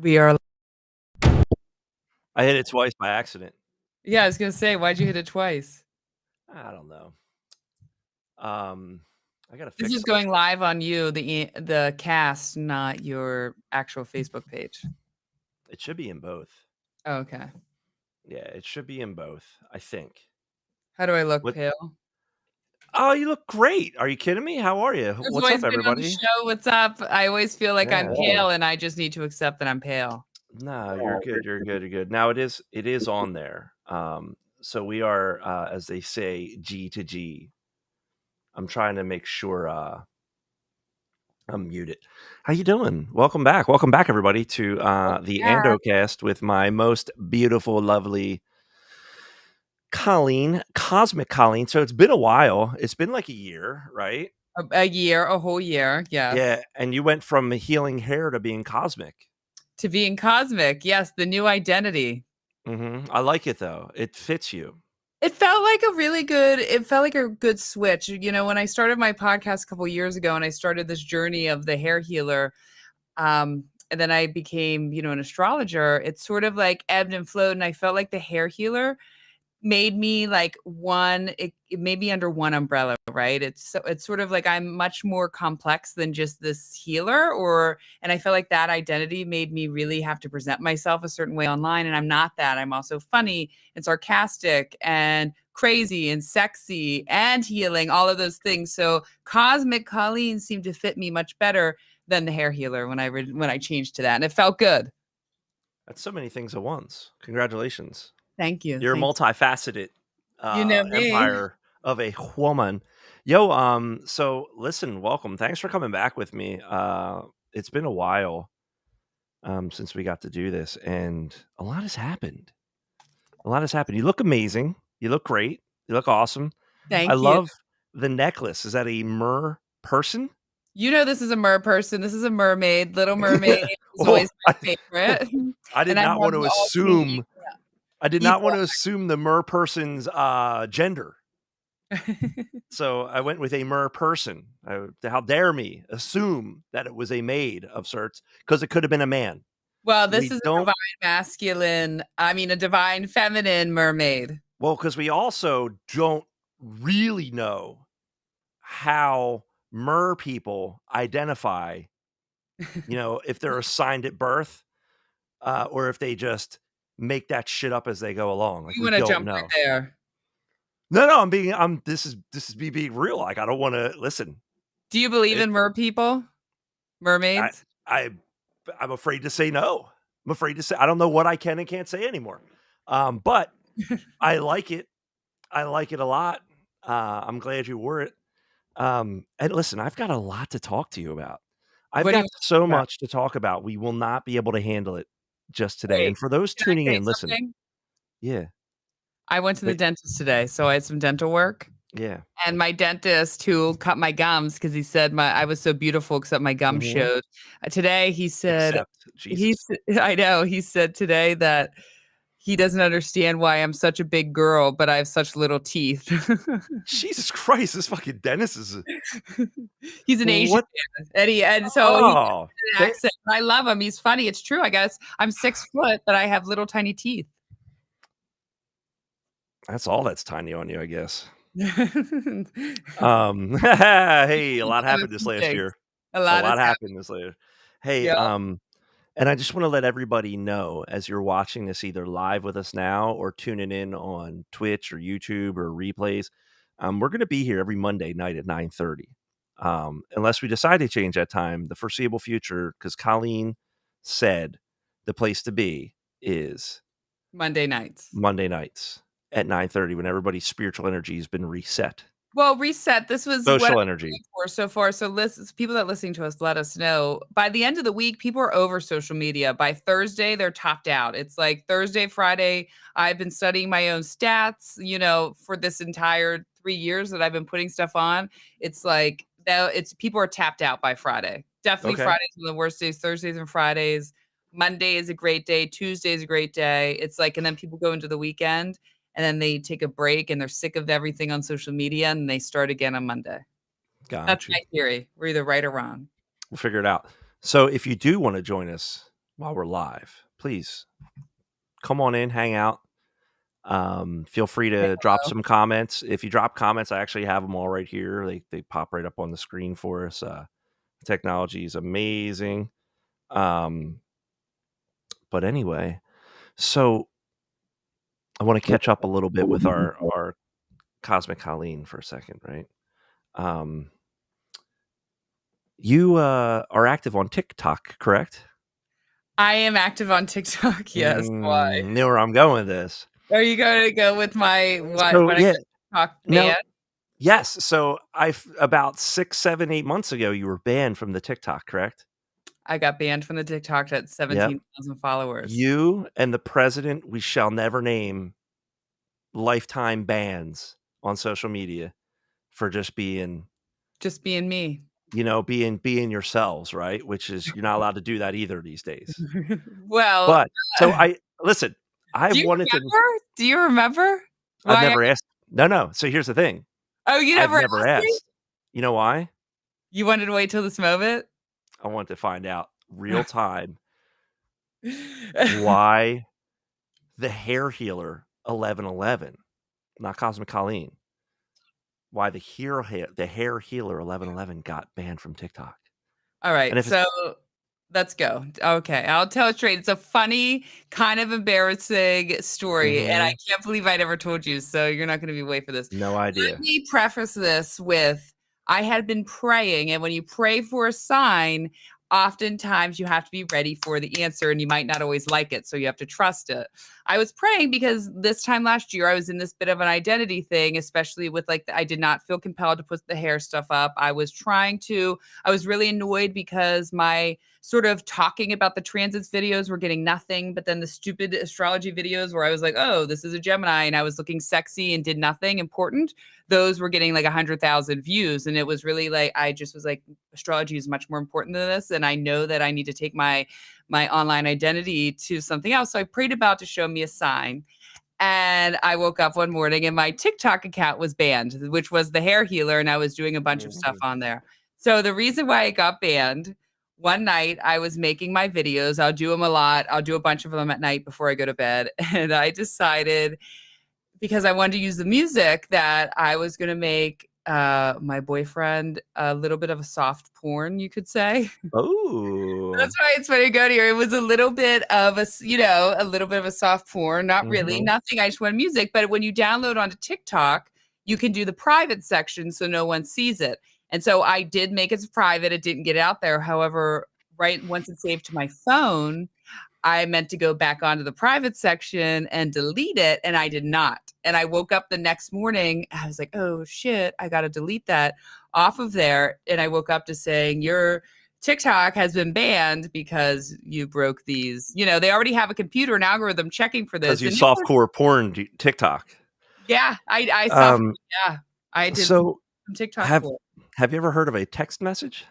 We are. I hit it twice by accident. Yeah, I was gonna say, why'd you hit it twice? I don't know. I gotta This fix is some going shit. live on you, the cast, not your actual Facebook page. It should be in both. Oh, okay. Yeah, it should be in both, I think. How do I look, What Pale? Oh, you look great. Are you kidding me? How are you? I've What's always up, been on the everybody? show. What's up? I always feel like I'm Yeah. pale, and I just need to accept that I'm pale. No, you're good. You're good. You're good. Now it is on there. So we are as they say, G to G. I'm trying to make sure I'm muted. How you doing? Welcome back. Welcome back, everybody, to the Yeah. Ando cast with my most beautiful, lovely Colleen, Cosmic Colleen. So it's been a while. It's been like a year, right? A year, a whole year, yes. Yeah. And you went from healing hair to being cosmic. To being cosmic, yes, the new identity. I like it though. It fits you. It felt like a good switch. You know, when I started my podcast a couple years ago and I started this journey of the hair healer, and then I became, an astrologer, it's sort of like ebbed and flowed. And I felt like the hair healer made me like it made me under one umbrella, right? It's sort of like I'm much more complex than just this healer, and I felt like that identity made me really have to present myself a certain way online, and I'm not that. I'm also funny and sarcastic and crazy and sexy and healing, all of those things. So Cosmic Colleen seemed to fit me much better than the hair healer when I changed to that, and it felt good. That's so many things at once. Congratulations. Thank you. You're a Thank multifaceted you. You know me. empire of a woman. Yo, so listen, welcome. Thanks for coming back with me. It's been a while since we got to do this, and a lot has happened. A lot has happened. You look amazing. You look great. You look awesome. I Thank you. love the necklace. Is that a mer person? You know, this is a mer person. This is a mermaid. Little Mermaid is Oh, always my favorite. I did And I not have want to the ultimate assume. I did not want eagle. to assume the mer person's gender. So I went with a mer person. How dare me assume that it was a maid of sorts because it could have been a man. Well, this We is a don't, divine masculine, I mean, a divine feminine mermaid. well, because we also don't really know how mer people identify, if they're assigned at birth or if they just make that shit up as they go along. Like You we wanna don't jump know. right there. No, this is me being real. Like I don't want to listen. Do you believe It, in mer people? I, Mermaids? I I'm afraid to say no. I'm afraid to say I don't know what I can and can't say anymore. But I like it. I like it a lot. I'm glad you wore it. And listen, I've got a lot to talk to you about. I've What do you got wanna talk so about? much to talk about. We will not be able to handle it just today. Wait, And for those can I tuning say in, listen. something? Yeah. I went to the Wait, dentist today, so I had some dental work. yeah. And my dentist who cut my gums because he said I was so beautiful except my gums hmm showed. Today he said Except Jesus. I know, he said today that he doesn't understand why I'm such a big girl, but I have such little teeth. Jesus Christ, this fucking dentist is He's an Asian what? man, and so he has Oh, an accent. I love him. He's funny. It's true, I guess. I'm 6 foot, but I have little tiny teeth. that's all that's tiny on you, I guess. Hey, a lot Have a happened this few last things. year. A A lot has lot happened. happened this later. Hey, Yep. and I just want to let everybody know as you're watching this either live with us now or tuning in on Twitch or YouTube or replays, we're going to be here every Monday night at 9:30. Unless we decide to change that time, the foreseeable future, because Colleen said the place to be is Monday nights. Monday nights at 9:30 when everybody's spiritual energy has been reset. Well, reset. This was what Social I'm energy. going for so far. So listen, people that are listening to us, let us know. By the end of the week, people are over social media. By Thursday, they're topped out. It's like Thursday, Friday. I've been studying my own stats, for this entire 3 years that I've been putting stuff on. It's like it's people are tapped out by Friday. Definitely Okay. Fridays are the worst days, Thursdays and Fridays. Monday is a great day. Tuesday is a great day. It's like, and then people go into the weekend and then they take a break and they're sick of everything on social media and they start again on Monday. That's Got you. my theory. We're either right or wrong. We'll figure it out. So if you do want to join us while we're live. Please come on in, hang out. Feel free to drop some comments. If you drop comments, I actually have them all right here. They pop right up on the screen for us. Technology is amazing. But anyway, so I want to catch up a little bit with our cosmic Colleen for a second, right? You are active on TikTok, correct? I am active on TikTok. Yes. Why? Knew where I'm going with this. Are you going to go with my what So when I yeah, go TikTok no, ban? yes. So about 6, 7, 8 months ago, you were banned from the TikTok, correct? I got banned from the TikTok at Yep. 17,000 followers. You and the president we shall never name lifetime bans on social media for just being, Just being me. being yourselves, right? Which is you're not allowed to do that either these days. Well, But so I listen, I do you wanted to remember? Do you remember I've why I never asked. No. So here's the thing. Oh, you I've never never asked me? asked. You know why? You wanted to wait till this moment? I want to find out real time why the hair healer 1111, not Cosmic Colleen, why the hair healer 1111 got banned from TikTok. All And right, if it's so let's go. Okay, I'll tell it straight. It's a funny, kind of embarrassing story, and I Mhm, can't believe I never told you, so you're not gonna be wait for this. no Let idea. me preface this with, I had been praying, and when you pray for a sign, oftentimes you have to be ready for the answer, and you might not always like it, so you have to trust it. I was praying because this time last year, I was in this bit of an identity thing, especially with, like, I did not feel compelled to put the hair stuff up. I was really annoyed because my sort of talking about the transits videos were getting nothing, but then the stupid astrology videos where I was like, oh, this is a Gemini, and I was looking sexy and did nothing important, those were getting like 100,000 views. And it was really like, I just was like, astrology is much more important than this. And I know that I need to take my online identity to something else. So I prayed about to show me a sign. And I woke up one morning and my TikTok account was banned, which was the hair healer, and I was doing a bunch of stuff Mhm. on there. So the reason why it got banned, one night I was making my videos. I'll do them a lot. I'll do a bunch of them at night before I go to bed. And I decided, because I wanted to use the music, that I was going to make my boyfriend a little bit of a soft porn, you could say. Oh. That's why it's funny to go to here. It was a little bit of a little bit of a soft porn. Not really, Mhm. nothing. I just wanted music. But when you download onto TikTok, you can do the private section so no one sees it. And so I did make it private. It didn't get out there. However, right once it's saved to my phone, I meant to go back onto the private section and delete it, and I did not. And I woke up the next morning, I was like, "Oh shit, I got to delete that off of there." And I woke up to saying, "Your TikTok has been banned because you broke these." They already have a computer and algorithm checking for Because this. you And it was, softcore porn TikTok. yeah, I saw, Um, yeah, I did so some TikTok have for it. have you ever heard of a text message?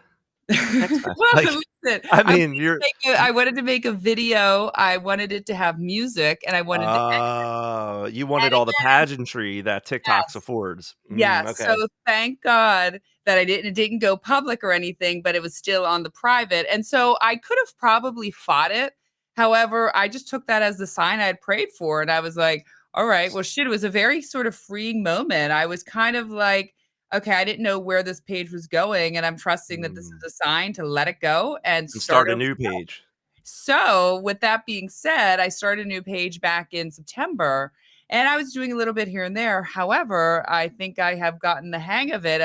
Text message. Well, Like, listen, I mean, you're I wanted to make a video. I wanted it to have music, and I wanted to you wanted edit all the pageantry that TikToks it. affords. Yes, so Okay. thank God that it didn't go public or anything, but it was still on the private, and so I could have probably fought it. However, I just took that as the sign I had prayed for, and I was like, "All right, well, shit," it was a very sort of freeing moment. I was kind of like, "Okay, I didn't know where this page was going, and I'm trusting that this Mm, is a sign to let it go and and start start a over." new page. So, with that being said, I started a new page back in September, and I was doing a little bit here and there. However, I think I have gotten the hang of it,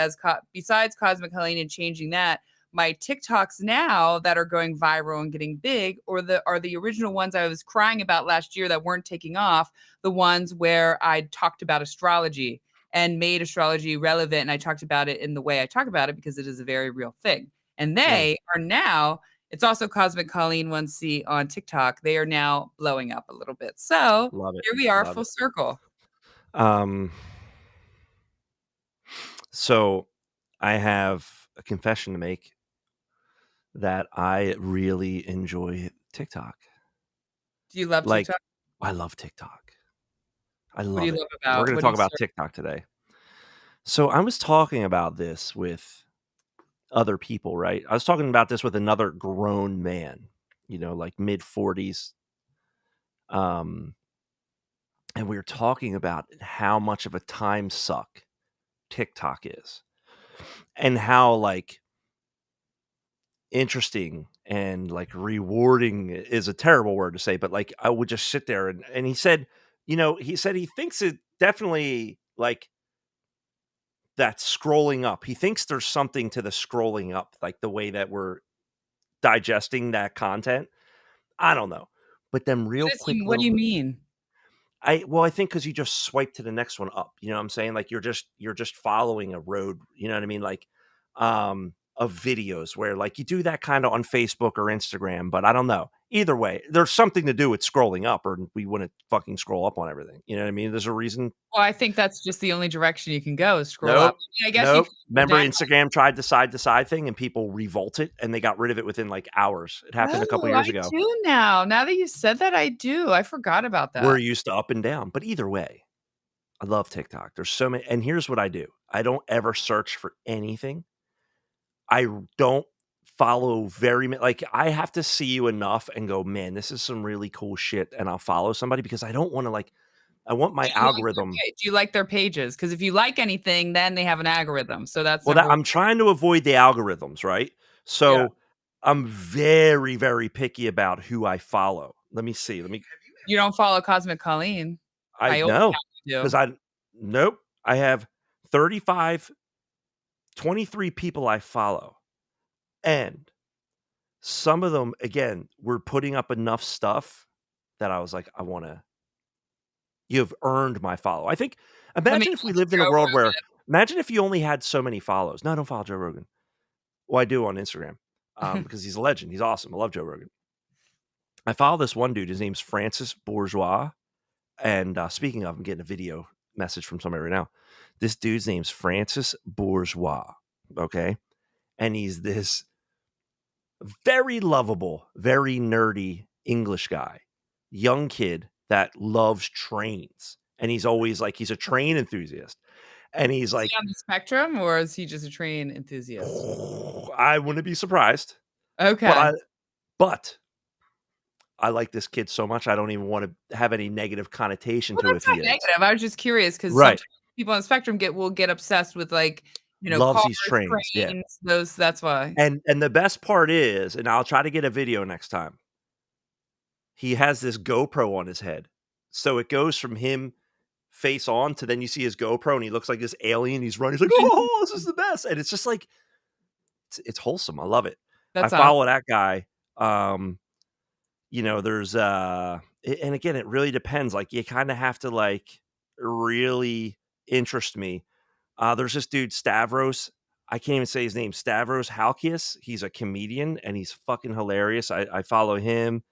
besides Cosmic Helene and changing that, my TikToks now that are going viral and getting big are the original ones I was crying about last year that weren't taking off, the ones where I talked about astrology and made astrology relevant, and I talked about it in the way I talk about it because it is a very real thing. And Mm, they are now, it's also Cosmic Colleen 1C on TikTok. They are now blowing up a little bit. So love it. here we are, Love full it. circle. Um, so I have a confession to make that I really enjoy TikTok. Do you love Like, TikTok? I love TikTok. I What do love you it. love We're about? going to What do talk you about search? TikTok today. So I was talking about this with other people, right? I was talking about this with another grown man, like mid 40s. Um, and we were talking about how much of a time suck TikTok is, and how like interesting and like rewarding is a terrible word to say, but like I would just sit there and he said, he said he thinks it definitely like that scrolling up. He thinks there's something to the scrolling up, like the way that we're digesting that content. I don't know. But them real quick What do little you mean? I think because you just swipe to the next one up, you know what I'm saying? Like you're just following a road, you know what I mean? Like of videos where like you do that kind of on Facebook or Instagram, but I don't know. Either way, there's something to do with scrolling up, or we wouldn't fucking scroll up on everything. You know what I mean? There's a reason. Well, I think that's just the only direction you can go is scroll up. Nope. I guess you Nope. could go Remember down. Instagram tried the side to side thing and people revolted and they got rid of it within like hours. It happened a couple Oh, I years ago. do now. Now that you said that, I do. I forgot about We're that. used to up and down. But either way, I love TikTok. There's so many, and here's what I do. I don't ever search for anything. I don't follow like I have to see you enough and go, man, this is some really cool shit, and I'll follow somebody because I don't want to like. I want my algorithm. Do you like their pages? Because if you like anything, then they have an algorithm. So that's Well, number that one. I'm trying to avoid the algorithms, right? Yeah. So I'm very, very picky about who I follow. Let me see. You don't follow Cosmic Colleen. I I only know have to because do. nope. I have 35, 23 people I follow, and some of them, again, were putting up enough stuff that I was like, "I wanna you've earned my follow." I think Let me imagine if we guess, lived in a Joe world where Rogan. imagine if you only had so many follows. No, I don't follow Joe Rogan. Well, I do on Instagram, because he's a legend. He's awesome. I love Joe Rogan. I follow this one dude. His name's Francis Bourgeois, and, speaking of, I'm getting a video message from somebody right now. This dude's name's Francis Bourgeois, okay? And he's this very lovable, very nerdy English guy, young kid that loves trains. And he's always like, he's a train enthusiast. And he's Is he like, on the spectrum or is he just a train enthusiast? I wouldn't be surprised, but Okay. but I like this kid so much. I don't even want to have any negative connotation Well, to that's if he not is. negative. I was just curious because Right. sometimes people on the spectrum will get obsessed with like, Loves cars, these trains. Yeah. trains, those that's why. And the best part is, and I'll try to get a video next time. He has this GoPro on his head. So it goes from him face on to then you see his GoPro and he looks like this alien. He's running. He's like, "Oh, this is the best." And it's just like it's wholesome. I love it. I That's awesome. follow that guy. Um, there's and again, it really depends. Like you kind of have to like really interest me. There's this dude Stavros. I can't even say his name. Stavros Halkias. He's a comedian and he's fucking hilarious. I follow him.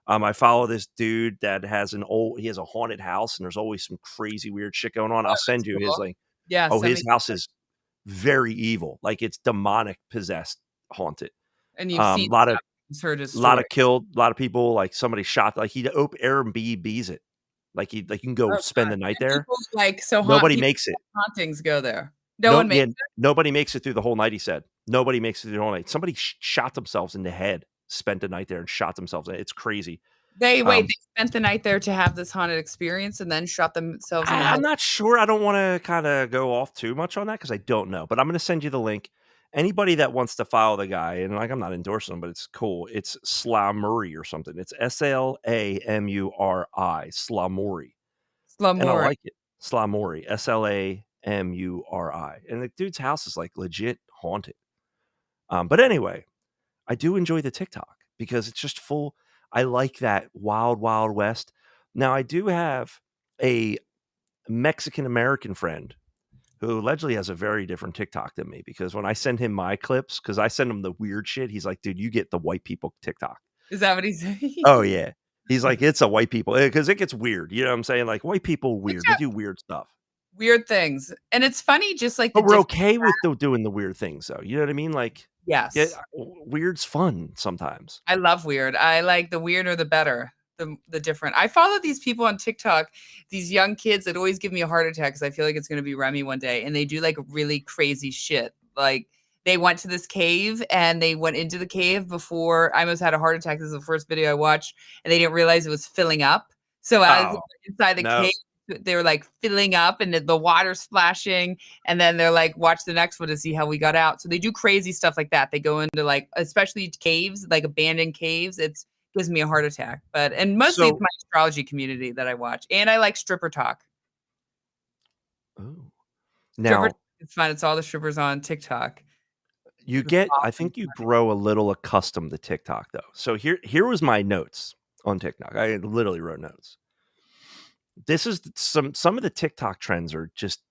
I follow this dude that he has a haunted house and there's always some crazy weird shit going on. I'll send That's you his cool. link. Yeah, Oh, send his me house is very evil. Like it's demonic possessed, haunted. and you've seen Lot of stuff, you've heard his lot story. of killed, a lot of people, like somebody shot, like he Airbnbs it. Like you can Oh go spend god. the night And there. people like so Nobody people makes it. hauntings go there. No No, one yeah, makes nobody makes it through the whole night, he said. Nobody makes it through the whole night. Somebody shot themselves in the head, spent a night there and shot themselves. It's crazy. they Um, spent the night there to have this haunted experience and then shot themselves in the I'm head. not sure. I don't wanna kinda go off too much on that because I don't know, but I'm gonna send you the link. Anybody that wants to follow the guy, and, like, I'm not endorsing him, but it's cool. It's Slamuri or something. It's Slamuri, Slamuri, and I Slumlord. like it. Slamuri, Slamuri, and the dude's house is, like, legit haunted. But anyway, I do enjoy the TikTok because it's just full. I like that wild, wild west. Now I do have a Mexican American friend who allegedly has a very different TikTok than me because when I send him my clips, because I send him the weird shit, he's like, dude, you get the white people TikTok. Is that what he's saying? Oh, yeah. He's like, it's a white people because it gets weird. You know what I'm saying? Like, white people, Which weird. We do weird stuff. weird things. And it's funny just like the But we're different. okay with doing the weird things, though. You know what I mean? Like, yeah, Yes. weird's fun sometimes. I love weird. I like the weirder the better. The different. I follow these people on TikTok, these young kids that always give me a heart attack because I feel like it's gonna be Remy one day, and they do like really crazy shit. Like they went to this cave and they went into the cave before I almost had a heart attack. This is the first video I watched, and they didn't realize it was filling up. So as they Oh, were inside the no. cave, they were like filling up and the water splashing. And then they're like, watch the next one to see how we got out. So they do crazy stuff like that. They go into like, especially caves, like abandoned caves. It's gives me a heart attack. But and mostly it's So my astrology community that I watch. And I like stripper talk. ooh. Stripper Now, it's fun. It's all the strippers on TikTok. you Just get I awesome. think you grow a little accustomed to TikTok, though. So here was my notes on TikTok. I literally wrote notes. This is some of the TikTok trends are just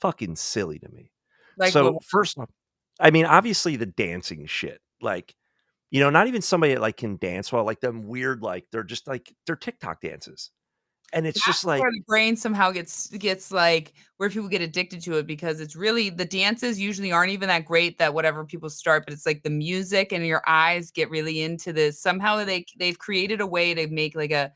fucking silly to me. Like So, what first off, I mean, obviously the dancing shit, like, not even somebody that, like, can dance well, like them weird, like, they're just like they're TikTok dances. And it's just that's like, where the brain somehow gets like where people get addicted to it because it's really the dances usually aren't even that great that whatever people start, but it's like the music and your eyes get really into this. Somehow they've created a way to make like a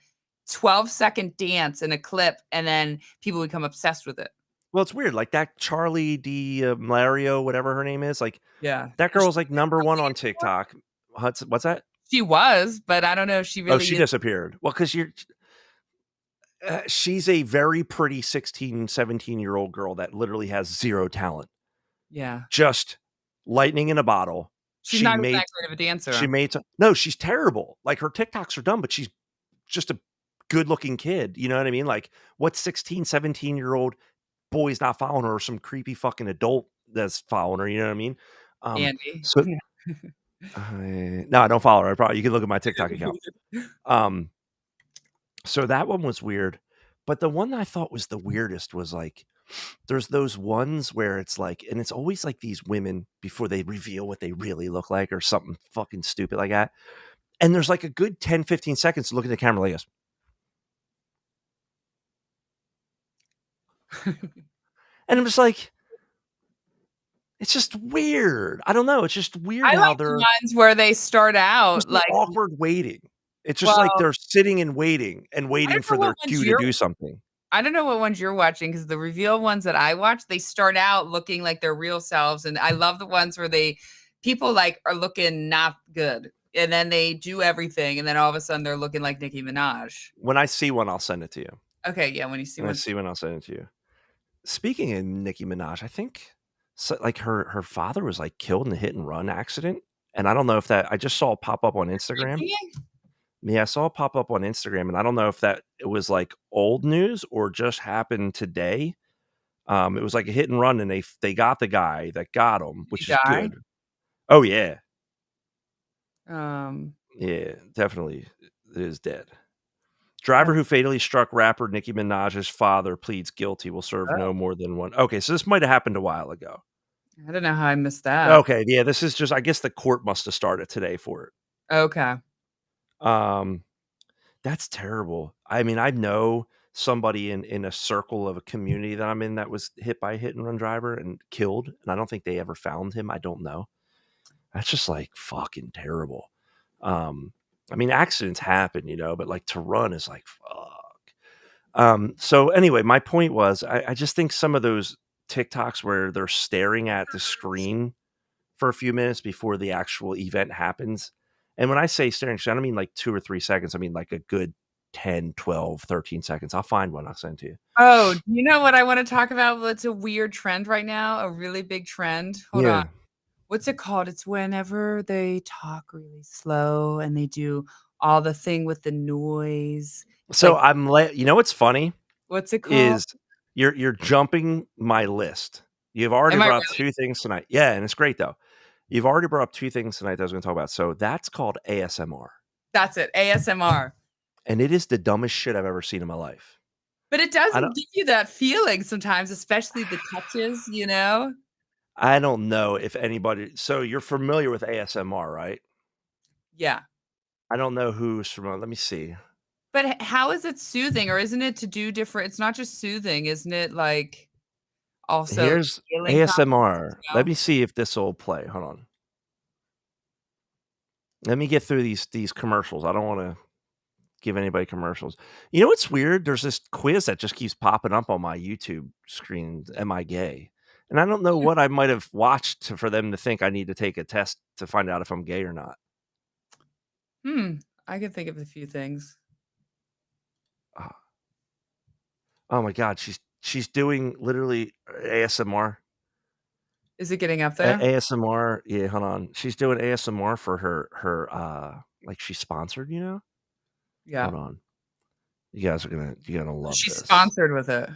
12-second dance in a clip and then people become obsessed with it. well, it's weird, like that Charlie D'Amelio, whatever her name is, like, Yeah. that Is she girl's, like, number 1 on anymore? TikTok. What's that? She was, but I don't know if she Oh, she really is. disappeared. Well, 'cause she's a very pretty 16, 17-year-old girl that literally has 0 talent. Yeah. Just lightning in a bottle. She's not even that great of a dancer. No, she's terrible. Like, her TikToks are dumb, but she's just a good-looking kid, you know what I mean? Like, what 16, 17-year-old boy's not following her or some creepy fucking adult that's following her, you know what I mean? Andy. So no, I don't follow her. I probably you can look at my TikTok account. Um, so that one was weird, but the one that I thought was the weirdest was, like, there's those ones where it's like and it's always, like, these women before they reveal what they really look like or something fucking stupid like that, and there's, like, a good 10, 15 seconds to look at the camera like this, and I'm just like, it's just weird. I don't know, it's just weird I how like the they're ones where they start just out so like awkward waiting. It's just like well, they're sitting and I don't waiting know for what their ones cue to you're do something. I don't know what ones you're watching because the reveal ones that I watch, they start out looking like their real selves, and I love the ones where people, like, are looking not good, and then they do everything, and then all of a sudden they're looking like Nicki Minaj. When I see one, I'll send it to you. Okay, yeah, when you see When I one see one, I'll send it to you. Speaking of Nicki Minaj, I think like her father was like killed in a hit and run accident, and I don't know if that I just saw it pop up on Instagram. drinking? Yeah, I saw it pop up on Instagram, and I don't know if that it was like old news or just happened today. It was like a hit and run, and they got the guy that got him, Did he which is die? good. Oh yeah, Um, yeah, definitely is dead. Driver oh, who fatally struck rapper Nicki Minaj's father pleads guilty. Will serve no more than one. Okay, so this might have happened a while ago. I don't know how I missed that. Okay, yeah, this is just I guess the court must have started today for it. Okay. Um, that's terrible. I mean, I know somebody in a circle of a community that I'm in that was hit by a hit and run driver and killed, and I don't think they ever found him. I don't know. That's just like fucking terrible. Um, I mean, accidents happen, but like to run is like fuck. So anyway, my point was I just think some of those TikToks where they're staring at the screen for a few minutes before the actual event happens. And when I say staring, I don't mean like 2 or 3 seconds. I mean like a good 10, 12, 13 seconds. I'll find one. I'll send to you. Oh, do you know what I wanna talk about? What's a weird trend right now? A really big trend? Hold on. Yeah. What's it called? It's whenever they talk really slow and they do all the thing with the noise. It's So like, what's funny what's it called? is you're jumping my list. You've already Am I brought up really? 2 things tonight. Yeah, and it's great though. You've already brought up 2 things tonight that I was going to talk about. So that's called ASMR. That's it, ASMR. And it is the dumbest shit I've ever seen in my life. But it I don't doesn't give you that feeling sometimes, especially the touches, you know? I don't know if anybody so you're familiar with ASMR, right? Yeah. I don't know who's familiar. Let me see. But how is it soothing, or isn't it to do different it's not just soothing, isn't it, like, also Here's healing process as ASMR. Let well? me see if this will play. Hold on. Let me get through these commercials. I don't wanna give anybody commercials. You know what's weird? There's this quiz that just keeps popping up on my YouTube screen, "Am I gay?" And I don't know what I might have watched for them to think I need to take a test to find out if I'm gay or not. I can think of a few things. Uh, oh my god, she's doing literally ASMR. Is it getting up there? ASMR, yeah, hold on. She's doing ASMR for like she's sponsored, Yeah. Hold on. You're gonna love She's this. sponsored with it.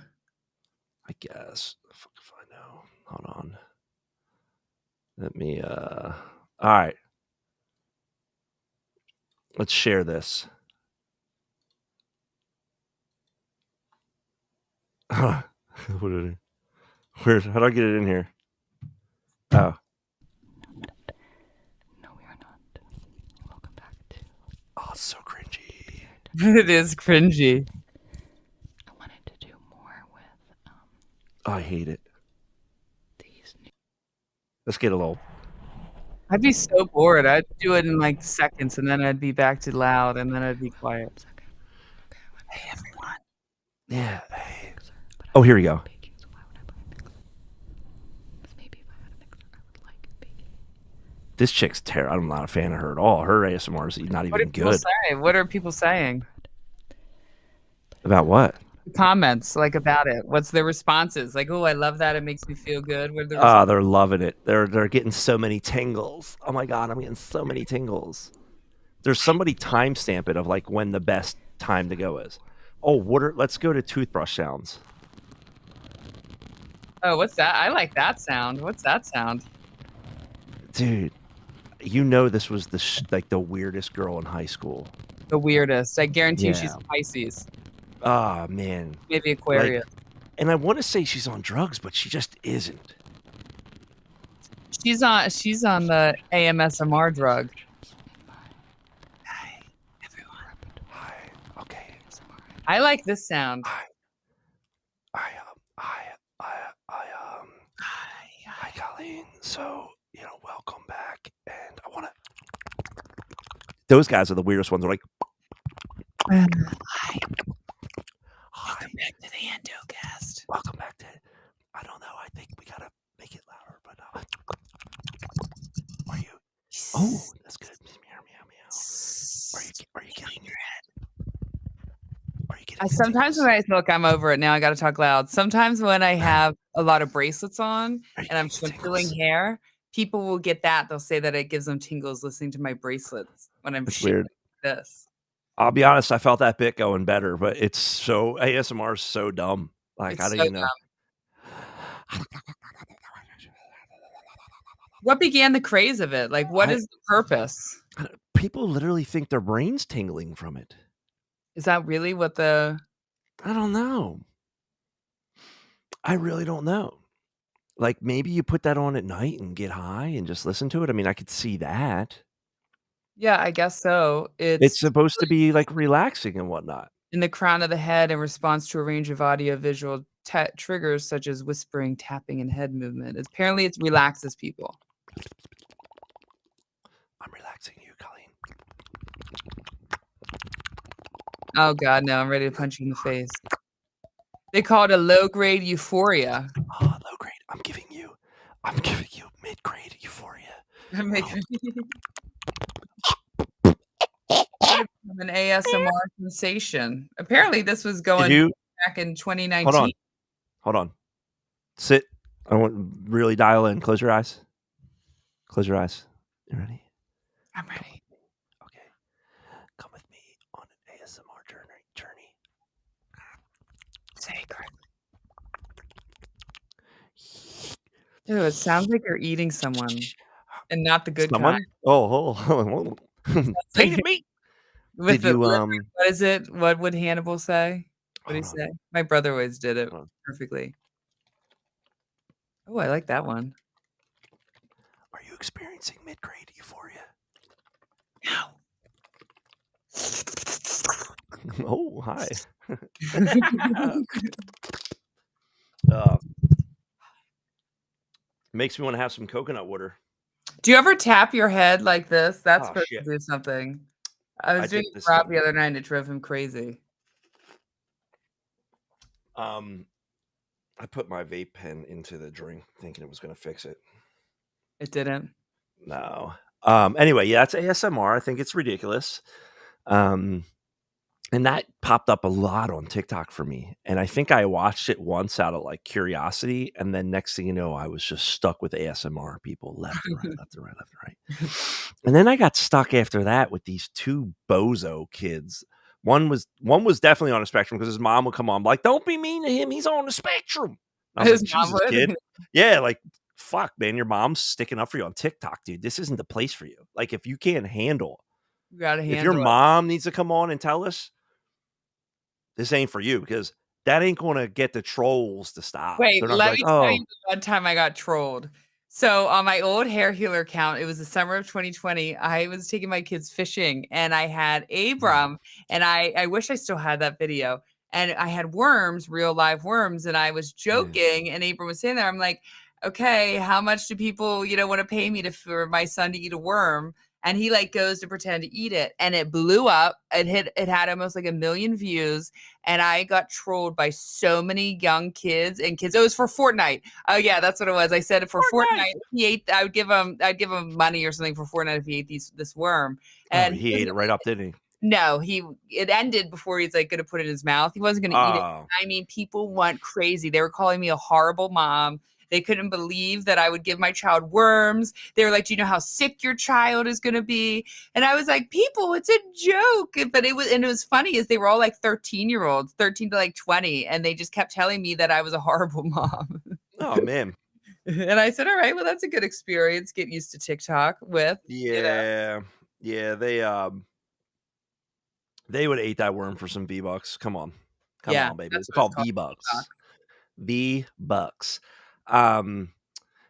I guess. Fuck if I know. Hold on. Let me all right. Let's share this. What did it? How do I get it in here? Oh. No, we are not. Welcome back to. Oh, it's so cringy. It is cringy. I wanted to do more with Oh, I hate it. these new. Let's get a little. I'd be so bored. I'd do it in like seconds, and then I'd be back to loud, and then I'd be quiet. Okay, Hey everyone. Yeah. Hey. Oh, here we go. baking, so why would I buy a mixer? Because maybe if I had a mixer, I would like baking. This chick's terrible. I'm not a fan of her at all. Her ASMR is not What do even people good. say? What are people saying? About what? Comments like about it. What's their responses? Like, oh, I love that. It makes me feel good. What are the Ah, they're loving it. They're getting so many tingles. Oh my god, I'm getting so many tingles. There's somebody timestamp it of like when the best time to go is. Oh, let's go to toothbrush sounds. Oh, what's that? I like that sound. What's that sound? Dude, this was like the weirdest girl in high school. The weirdest. I guarantee she's Yeah. a Pisces. Ah, man. Maybe Aquarius. And I want to say she's on drugs, but she just isn't. She's on the AMSMR drug. Hi, everyone. Hi. Okay. I like this sound. Hi, Colleen. So, welcome back. And I want to. Those guys are the weirdest ones. They're like, Hi. hi. Welcome back to the Ando cast. Welcome back to. I don't know. I think we gotta make it louder. But are you? Oh, that's good. Meow meow meow. Are you getting your head? Are you getting? Sometimes when I look, I'm over it now. I got to talk loud. Sometimes when I have a lot of bracelets on and I'm feeling hair, people will get that. They'll say that it gives them tingles listening to my bracelets when I'm It's shaking weird. like this. I'll be honest. I felt that bit going better, but it's so ASMR is so dumb. Like, It's how do so you know? What began the craze of it? Like, what is the purpose? People literally think their brain's tingling from it. Is that really what the? I don't know. I really don't know. Like, maybe you put that on at night and get high and just listen to it. I mean, I could see that. Yeah, I guess so. It's supposed to be like relaxing and whatnot. In the crown of the head in response to a range of audio-visual triggers such as whispering, tapping, and head movement. Apparently, it relaxes people. I'm relaxing you, Colleen. Oh god, no, I'm ready to punch you in the face. They call it a low-grade euphoria. Oh, low grade. I'm giving you mid-grade euphoria. An ASMR sensation. Apparently, this was going back in 2019. Hold on. Sit. I want really dial in. Close your eyes. Close your eyes. You ready? I'm ready. Okay. Come with me on an ASMR journey. Sacred. Ew, it sounds like you're eating someone, and not the good kind. Oh. Tainted meat. With Did the you what is it? What would Hannibal say? What did he hold on. say? My brother always did it Hold on. perfectly. Oh, I like that one. Are you experiencing mid-grade euphoria? No. Oh, hi. Makes me want to have some coconut water. Do you ever tap your head like this? That's supposed shit. to do something. I was doing think it this with Rob the other night, and it drove him crazy. I put my vape pen into the drink thinking it was going to fix it. It didn't. No. Anyway, yeah, that's ASMR. I think it's ridiculous. Um, and that popped up a lot on TikTok for me. And I think I watched it once out of like curiosity. And then next thing you know, I was just stuck with ASMR people left and right, left and right, left and right. And then I got stuck after that with these two bozo kids. One was definitely on a spectrum because his mom would come on like, "Don't be mean to him. He's on the spectrum." And I was like, His mom "Jesus, kid." would. Yeah, like fuck, man, your mom's sticking up for you on TikTok, dude. This isn't the place for you. Like, if you can't handle, You gotta if your handle it. mom needs to come on and tell us, this ain't for you because that ain't gonna get the trolls to stop. Wait, They're not let like, me tell you oh, the one time I got trolled. So on my old hair healer account, it was the summer of 2020. I was taking my kids fishing and I had Abram and I wish I still had that video. And I had worms, real live worms, and I was yeah. joking. And Abram was sitting there. I'm like, okay, how much do people, want to pay me for my son to eat a worm? And he like goes to pretend to eat it, and it blew up. It had almost like 1 million views, and I got trolled by so many young kids and kids. It was for Fortnite. Oh yeah, that's what it was. I said for Fortnite. Fortnite, he ate. I'd give him money or something for Fortnite if he ate this worm. Oh, And he he ate wasn't it right up, didn't he? no, it ended before he's like going to put it in his mouth. He wasn't going to eat it. Oh, I mean, people went crazy. They were calling me a horrible mom. They couldn't believe that I would give my child worms. They were like, "Do you know how sick your child is going to be?" And I was like, "People, it's a joke." But it was funny is they were all like 13-year-olds, 13 to like 20, and they just kept telling me that I was a horrible mom. oh man. And I said, "All right, well, that's a good experience. Get used to TikTok with, Yeah. Yeah, they would eat that worm for some V-Bucks. Come on. Come yeah, on, baby. that's It's what it's called called, TikTok." V-Bucks. V-Bucks. Um,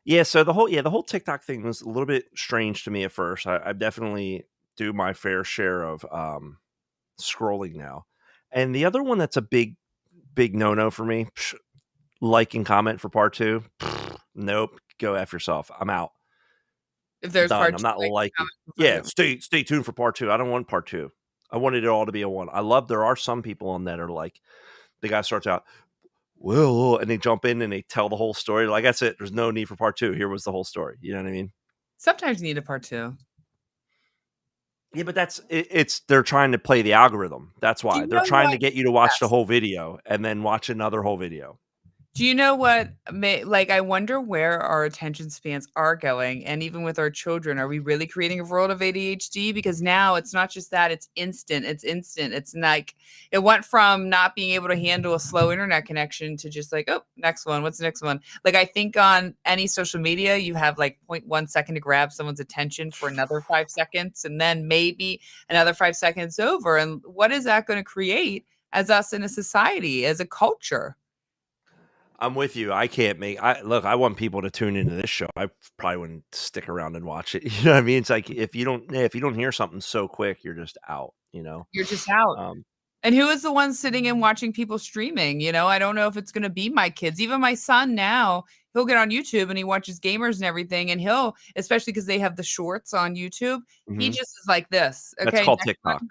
yeah, so the whole TikTok thing was a little bit strange to me at first. I definitely do my fair share of scrolling now. And the other one that's a big no-no for me, like and comment for part 2. Nope. Go F yourself. I'm out. If there's Done. part I'm 2, not like, liking. comment before Yeah, you stay tuned for part 2. I don't want part 2. I wanted it all to be a one. I love there are some people on that are like the guy starts out, well, and they jump in and they tell the whole story. Like that's it. There's no need for part 2. Here was the whole story. You know what I mean? sometimes you need a part 2. Yeah, but it's they're trying to play the algorithm. That's Do why. you They're know trying to what? get you to watch the Yes. whole video and then watch another whole video. Do you know what may like, I wonder where our attention spans are going, and even with our children, are we really creating a world of ADHD? Because now it's not just that, it's instant, it's instant. It's like it went from not being able to handle a slow internet connection to just like, "Oh, next one. What's the next one?" Like, I think on any social media, you have like 0.1 second to grab someone's attention for another 5 seconds, and then maybe another 5 seconds over, and what is that gonna create as us in a society, as a culture? I'm with you. I can't make. I look. I want people to tune into this show. I probably wouldn't stick around and watch it. You know what I mean? It's like if you don't hear something so quick, you're just out. You know. You're just out. Um, And who is the one sitting and watching people streaming? I don't know if it's gonna be my kids. Even my son now, he'll get on YouTube and he watches gamers and everything, and he'll especially because they have the shorts on YouTube, he mhm. just is like this, That's "Okay, called next TikTok. one."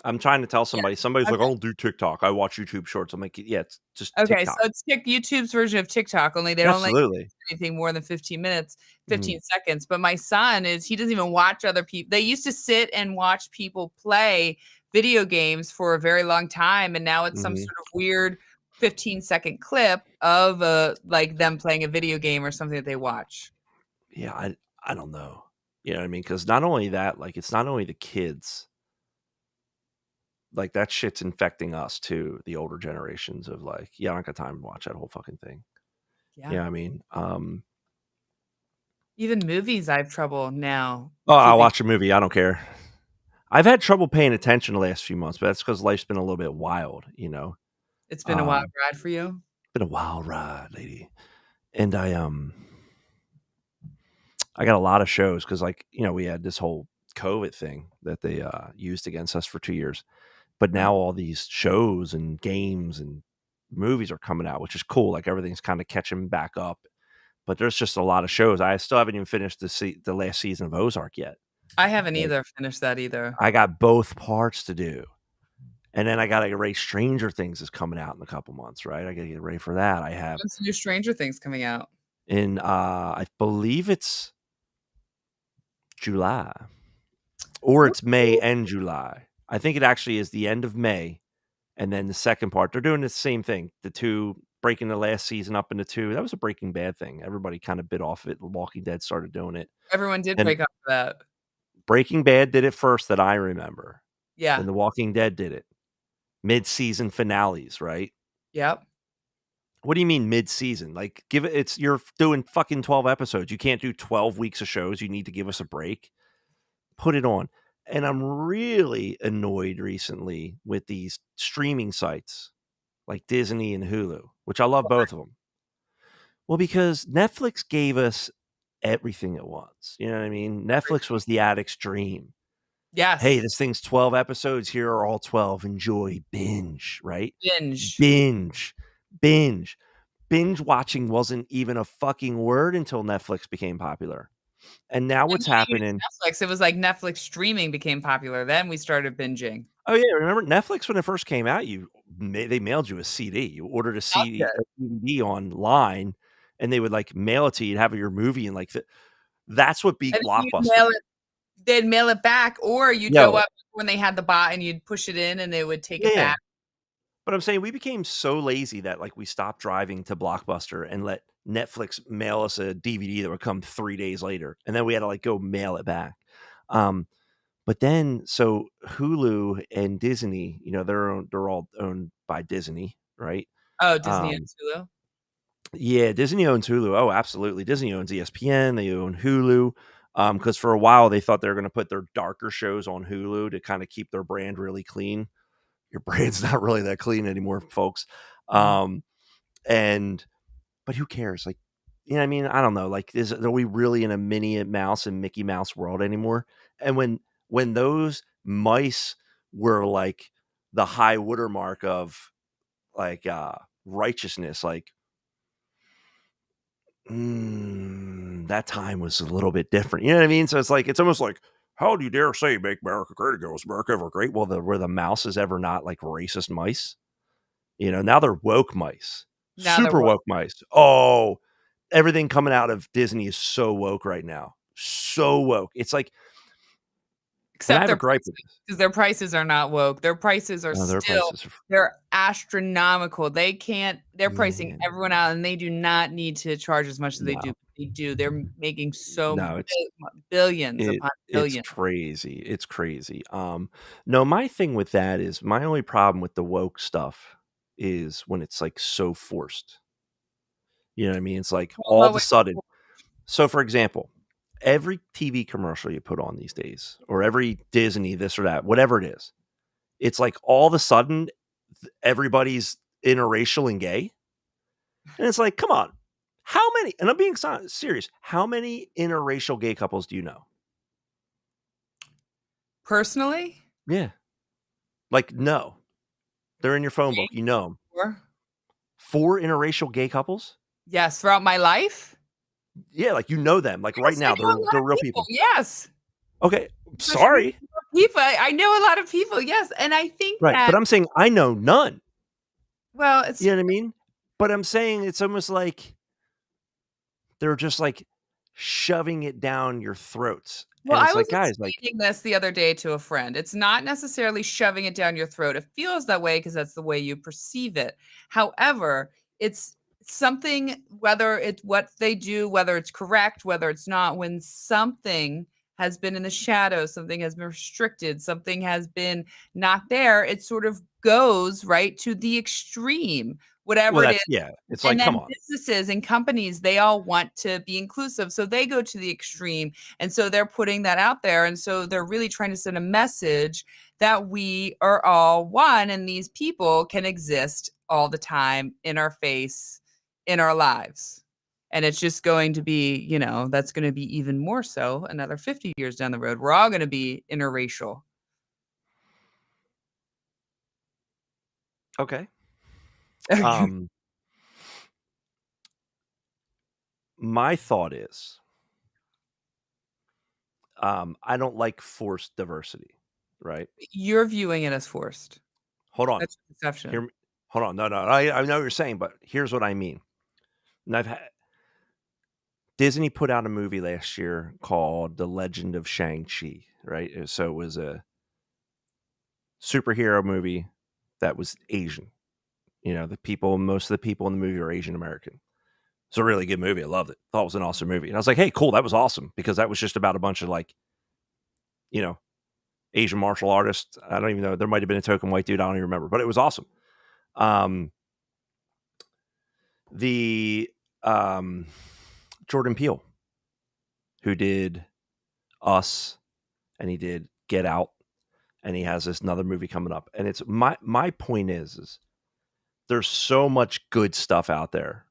I'm trying to tell Yeah, somebody. Somebody's like, "I okay. don't do TikTok. I watch YouTube Shorts." I'm like, "Yeah, it's just Okay, so TikTok." it's YouTube's version of TikTok, only they don't let you Absolutely. do anything more than 15 minutes, Mhm, 15 seconds, but my son he doesn't even watch other people. They used to sit and watch people play video games for a very long time, and now it's some mhm. sort of weird 15-second clip of, like, them playing a video game or something that they watch. Yeah, I don't know. You know what I mean? Because not only that, like, it's not only the kids, like, that shit's infecting us too, the older generations of, like, "Yeah, I don't got time to watch that whole fucking thing." You Yeah. know what I mean? Even movies, I have trouble now Oh, I'll keeping. watch a movie, I don't care. I've had trouble paying attention the last few months, but that's because life's been a little bit wild, you know? It's been a wild Um, ride for you? been a wild ride, lady. And I got a lot of shows because, like, we had this whole COVID thing that they used against us for 2 years. But Huh. now all these shows and games and movies are coming out, which is cool. Like everything's kind of catching back up. But there's just a lot of shows. I still haven't even finished the last season of Ozark yet. I haven't Like either finished that either. I got both parts to do. And then I got to get ready. Stranger Things is coming out in a couple months, right? I got to get ready for that. I have When's the new Stranger Things coming out? in, I believe it's July or it's May and July. I think it actually is the end of May. And then the second part, they're doing the same thing. The two breaking the last season up into two. That was a Breaking Bad thing. Everybody kind of bit off it. The Walking Dead started doing it. Everyone did And break up for that. Breaking Bad did it first that I remember. Yeah. Then The Walking Dead did it. Mid-season finales, right? Yep. What do you mean mid-season? Like, give it. It's you're doing fucking 12 episodes. You can't do 12 weeks of shows. You need to give us a break. Put it on. And I'm really annoyed recently with these streaming sites like Disney and Hulu, which I love both of them. Well, because Netflix gave us everything at once. You know what I mean? Netflix was the addict's dream. Hey, Yes. this thing's 12 episodes. Here are all 12. Enjoy. Binge, right? Binge. Binge. Binge. Binge watching wasn't even a fucking word until Netflix became popular. And now And what's not even happening? Netflix. It was like Netflix streaming became popular. Then we started binging. Oh, yeah. Remember Netflix when it first came out? They mailed you a CD. You ordered a Loved CD, it. a DVD online, and they would like mail it to you and have your movie and like that's what beat And then you'd Blockbuster. mail it they'd mail it back, or you'd go Yo, up when they had the bot and you'd push it in and they would take it yeah. back. But I'm saying we became so lazy that like we stopped driving to Blockbuster and let Netflix mail us a DVD that would come 3 days later, and then we had to like go mail it back. Um, but then so Hulu and Disney, they're all owned by Disney, right? Oh, Disney and Um, Hulu? yeah, Disney owns Hulu. Oh, absolutely. Disney owns ESPN. They own Hulu. Because for a while they thought they were going to put their darker shows on Hulu to kind of keep their brand really clean. Your brand's not really that clean anymore, folks. Mhm. Um, and but who cares? Like, I mean, I don't know. Like, are we really in a Minnie Mouse and Mickey Mouse world anymore? And when those mice were like the high watermark of like righteousness, like that time was a little bit different. You know what I mean? So it's like it's almost like, how do you dare say make America great again? Was America ever great? Well, were the mouses ever not like racist mice? Now they're woke mice, Now they're super woke, woke mice. Oh, everything coming out of Disney is so woke right now. So woke. It's like, and I except have a their gripe prices, with this. because their prices are not woke. Their prices are No, their still prices are, they're astronomical. They're pricing yeah, everyone out, and they do not need to charge as much as they do. no, They do. They're making so no, billions upon it's billions. crazy. It's crazy. No, my thing with that is my only problem with the woke stuff is when it's like so forced. You know what I mean? It's like Well, all of what a way sudden. So, for example, every TV commercial you put on these days, or every Disney, this or that, whatever it is, it's like all of a sudden everybody's interracial and gay. And it's like, come on, how many? And I'm being serious. How many interracial gay couples do you know? personally? Yeah. Like, no, they're in your phone book. 3, You know them. 4? 4 interracial gay couples? Yes, throughout my life? Yeah, like you know them. Like right Yes, I now, know a lot they're of real people, people. yes. Okay, Social media sorry. people, I know a lot of people, yes, and I think Right. that But I'm saying I know none. well, You it's know what I mean? But I'm saying it's almost like they're just like shoving it down your throats. well, And I it's was like, guys, like, explaining this the other day to a friend. It's not necessarily shoving it down your throat. It feels that way because that's the way you perceive it. However, it's something, whether it's what they do, whether it's correct, whether it's not, when something has been in the shadows, something has been restricted, something has been not there, it sort of goes right to the extreme, whatever well, it is. yeah. It's And like, come then on. businesses and companies, they all want to be inclusive. So they go to the extreme, and so they're putting that out there. And so they're really trying to send a message that we are all one and these people can exist all the time in our face, in our lives. And it's just going to be, that's going to be even more so another 50 years down the road. We're all going to be interracial. Okay. Um, my thought is, I don't like forced diversity, right? You're viewing it as forced. hold on. That's your perception. Hear me. Hold on. No, I know what you're saying, but here's what I mean. And Disney put out a movie last year called The Legend of Shang Chi, right? So it was a superhero movie that was Asian. Most of the people in the movie are Asian American. It's a really good movie. I loved it. Thought it was an awesome movie. And I was like, hey, cool. That was awesome because that was just about a bunch of Asian martial artists. I don't even know. There might have been a token white dude. I don't even remember, but it was awesome. The Jordan Peele, who did Us, and he did Get Out, and he has this another movie coming up. And it's my point is there's so much good stuff out there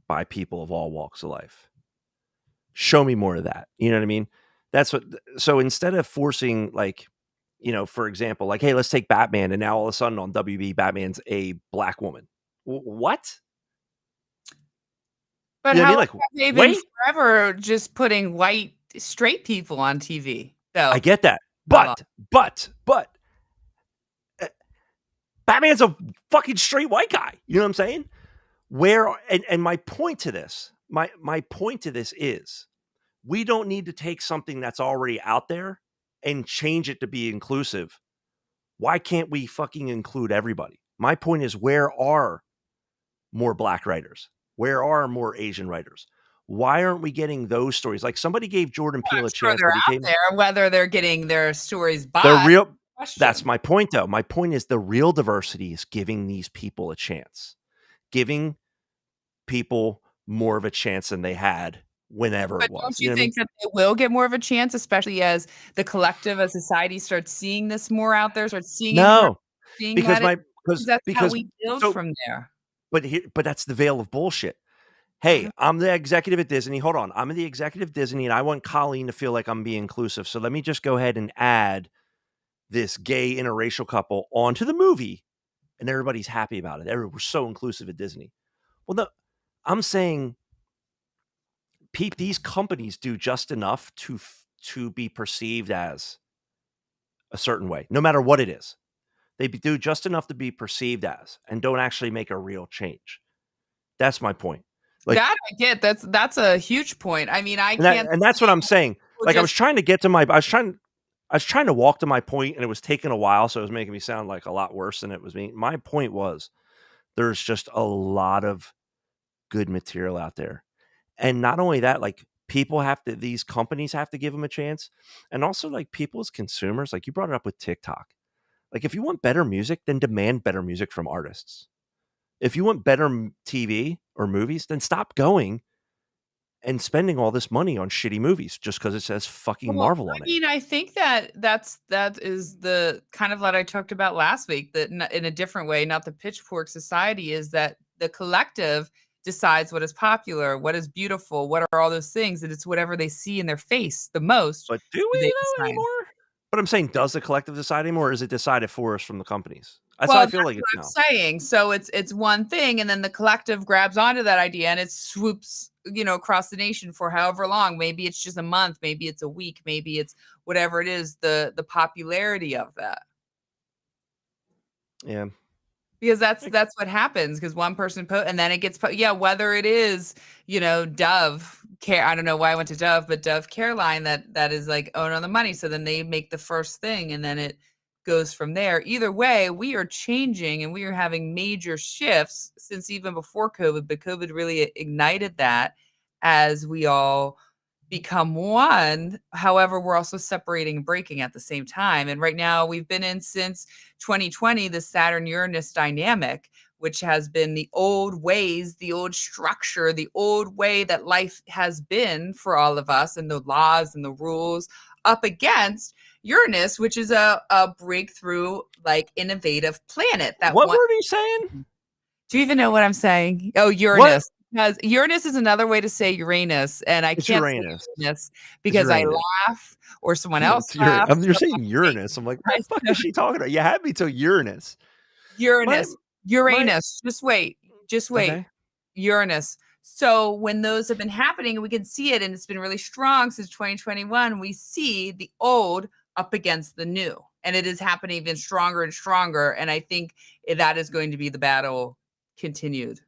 by people of all walks of life. Show me more of that. You know what I mean? So instead of forcing for example, like, hey, let's take Batman, and now all of a sudden on WB, Batman's a black woman. What? But You know what I how mean? long Like, have they been wait, forever just putting white straight people on TV? So I get that, not long. but uh, Batman's a fucking straight white guy. You know what I'm saying? And my point to this, my point to this is, we don't need to take something that's already out there and change it to be inclusive. Why can't we fucking include everybody? My point is, where are more black writers? Where are more Asian writers? Why aren't we getting those stories? Like, somebody gave Jordan I'm Peele a sure chance they're when he out came. there. Whether they're getting their stories The by real That's question. my point, though. My point is the real diversity is giving these people a chance, giving people more of a chance than they had whenever But it was. don't You you know what I mean? think that they will get more of a chance, especially as the collective, as society starts seeing this more out there, starts seeing it more, No, seeing because that it, my because that's how because we build so from there. but that's the veil of bullshit. I Hey, don't I'm the executive at Disney. Hold on. I'm the executive at Disney, and I want Colleen to feel like I'm being inclusive. So let me just go ahead and add this gay interracial couple onto the movie, and everybody's happy about it. We're so inclusive at Disney. Well, no, I'm saying these companies do just enough to be perceived as a certain way, no matter what it is. They do just enough to be perceived as, and don't actually make a real change. That's my point. Like, that I get. That's a huge point. I mean, I and, that, can't and that's what see I'm saying. people Like, I was just trying to get to my, I was trying to walk to my point, and it was taking a while, so it was making me sound like a lot worse than it was being. My point was, there's just a lot of good material out there, and not only that, like, these companies have to give them a chance, and also, like, people as consumers, like you brought it up with TikTok. Like, if you want better music, then demand better music from artists. If you want better TV or movies, then stop going and spending all this money on shitty movies just because it says fucking well, Marvel on I it. mean, I think that is the kind of what I talked about last week, that in a different way, not the pitchfork society, is that the collective decides what is popular, what is beautiful, what are all those things, and it's whatever they see in their face the most, But do do they we know decide. anymore? But I'm saying, does the collective decide anymore, or is it decided for us from the companies? That's how Well, I that's feel like what it's I'm now. saying. So it's one thing, and then the collective grabs onto that idea and it swoops, across the nation for however long. Maybe it's just a month, maybe it's a week, maybe it's whatever it is, the popularity of that. Yeah. Because that's Like, that's what happens, because one person and then it gets yeah, whether it is, Dove care, I don't know why I went to Dove, but Dove Careline, that is like own on the money. So then they make the first thing and then it goes from there. Either way, we are changing and we are having major shifts since even before COVID, but COVID really ignited that as we all become one. However, we're also separating and breaking at the same time. And right now, we've been in since 2020 the Saturn Uranus dynamic, which has been the old ways, the old structure, the old way that life has been for all of us, and the laws and the rules, up against Uranus, which is a breakthrough, like innovative planet that what one. word are you saying? Do you even know what I'm saying? Oh, What? Uranus. Because Uranus is another way to say Uranus, and I It's can't say Uranus. Uranus It's because I Uranus. laugh or someone else It's laughs. You're So saying Uranus. I'm like, what I the fuck said is she talking about? You had me till Uranus. My Uranus, my Uranus. Just wait. Okay. Uranus. So when those have been happening, and we can see it, and it's been really strong since 2021, we see the old up against the new. and it is happening even stronger and stronger. And I think that is going to be the battle continued.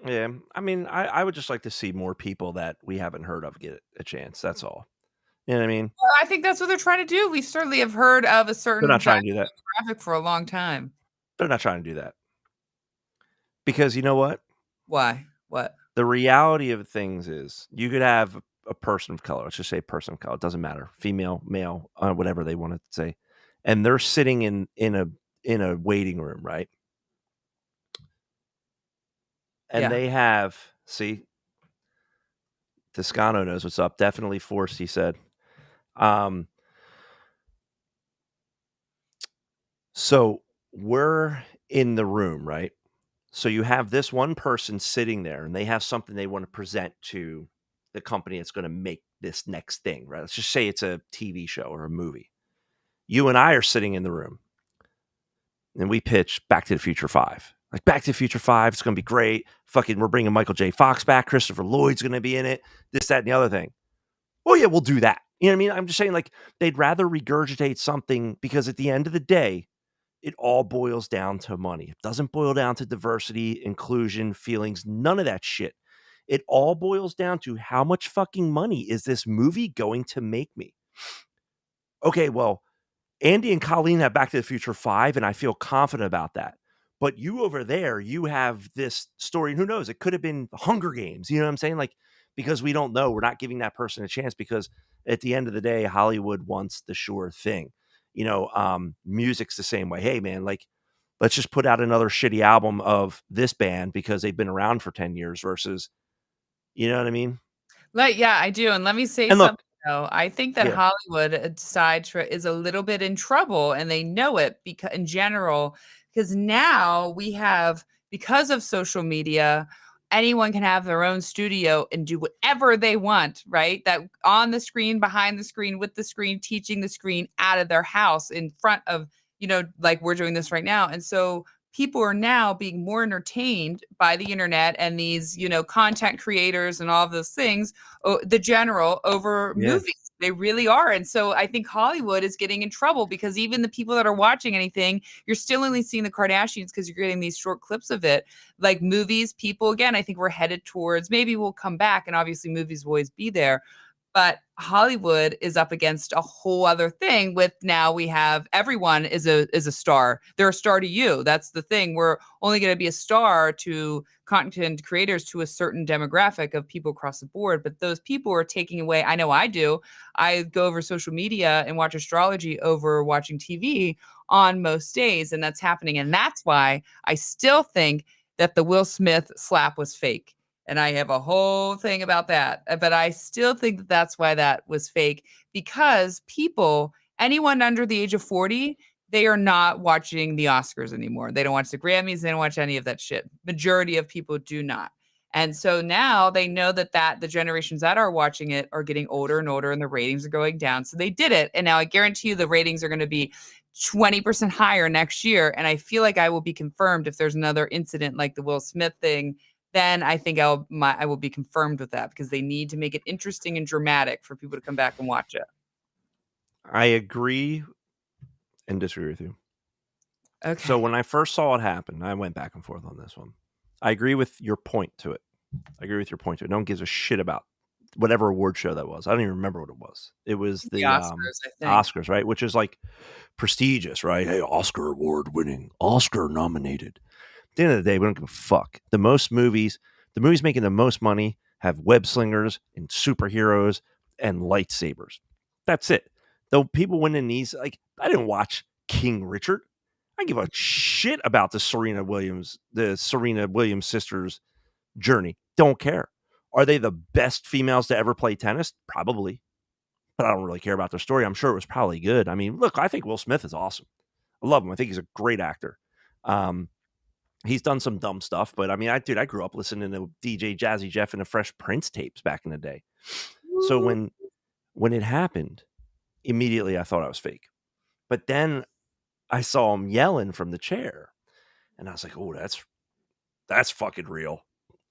Yeah, I mean, I would just like to see more people that we haven't heard of get a chance. That's all. You know what I mean? Well, I think that's what they're trying to do. We certainly have heard of a They're certain not trying to do that. demographic for a long time. They're not trying to do that because you know what? Why? What? The reality of things is you could have a person of color. Let's just say person of color. It doesn't matter, female, male, whatever they want to say, and they're sitting in a waiting room, right? And Yeah. they have see Toscano knows what's up. Definitely forced, he said. So we're in the room, right? So you have this one person sitting there and they have something they want to present to the company that's going to make this next thing, right? Let's just say it's a TV show or a movie. You and I are sitting in the room and we pitch Back to the Future 5. Like Back to the Future 5, it's going to be great. Fucking, we're bringing Michael J. Fox back. Christopher Lloyd's going to be in it. This, that, and the other thing. Oh, yeah, we'll do that. You know what I mean? I'm just saying, like, they'd rather regurgitate something because at the end of the day, it all boils down to money. It doesn't boil down to diversity, inclusion, feelings, none of that shit. It all boils down to how much fucking money is this movie going to make me? Okay, well, Andy and Colleen have Back to the Future 5, and I feel confident about that. But you over there, you have this story, and who knows? It could have been Hunger Games. You know what I'm saying? Like, because we don't know. We're not giving that person a chance because at the end of the day, Hollywood wants the sure thing. Music's the same way. Hey, man, like, let's just put out another shitty album of this band because they've been around for 10 years versus, you know what I mean? Like, yeah, I do. And let me say And look, something though. I think that yeah, Hollywood is a little bit in trouble, and they know it because in general, because now we have, because of social media, anyone can have their own studio and do whatever they want, right? That on the screen, behind the screen, with the screen, teaching the screen out of their house in front of, like we're doing this right now. And so people are now being more entertained by the internet and these, content creators and all of those things, the general over yeah, movies. They really are. And so I think Hollywood is getting in trouble because even the people that are watching anything, you're still only seeing the Kardashians because you're getting these short clips of it. Like movies, people, again, I think we're headed towards, maybe we'll come back and obviously movies will always be there. But Hollywood is up against a whole other thing with now we have everyone is a star. They're a star to you. That's the thing. We're only going to be a star to content creators to a certain demographic of people across the board. But those people are taking away. I know I do. I go over social media and watch astrology over watching TV on most days. And that's happening. And that's why I still think that the Will Smith slap was fake. And I have a whole thing about that. But I still think that that's why that was fake because people, anyone under the age of 40, they are not watching the Oscars anymore. They don't watch the Grammys. They don't watch any of that shit. Majority of people do not. And so now they know that the generations that are watching it are getting older and older and the ratings are going down. So they did it. And now I guarantee you the ratings are going to be 20% higher next year. And I feel like I will be confirmed if there's another incident like the Will Smith thing, then I think I will be confirmed with that because they need to make it interesting and dramatic for people to come back and watch it. I agree and disagree with you. Okay. So when I first saw it happen, I went back and forth on this one. I agree with your point to it. I agree with your point to it. No one gives a shit about whatever award show that was. I don't even remember what it was. It was The the Oscars, I think. Oscars, right? Which is like prestigious, right? Hey, Oscar award winning, Oscar nominated. At the end of the day, we don't give a fuck. The movies making the most money have web slingers and superheroes and lightsabers. That's it. Though people winning these, like, I didn't watch King Richard. I give a shit about the Serena Williams sisters' journey. Don't care. Are they the best females to ever play tennis? Probably. But I don't really care about their story. I'm sure it was probably good. I mean, look, I think Will Smith is awesome. I love him. I think he's a great actor. He's done some dumb stuff, but I mean, I grew up listening to DJ Jazzy Jeff and the Fresh Prince tapes back in the day. So when it happened, immediately I thought I was fake. But then I saw him yelling from the chair, and I was like, "Oh, that's fucking real.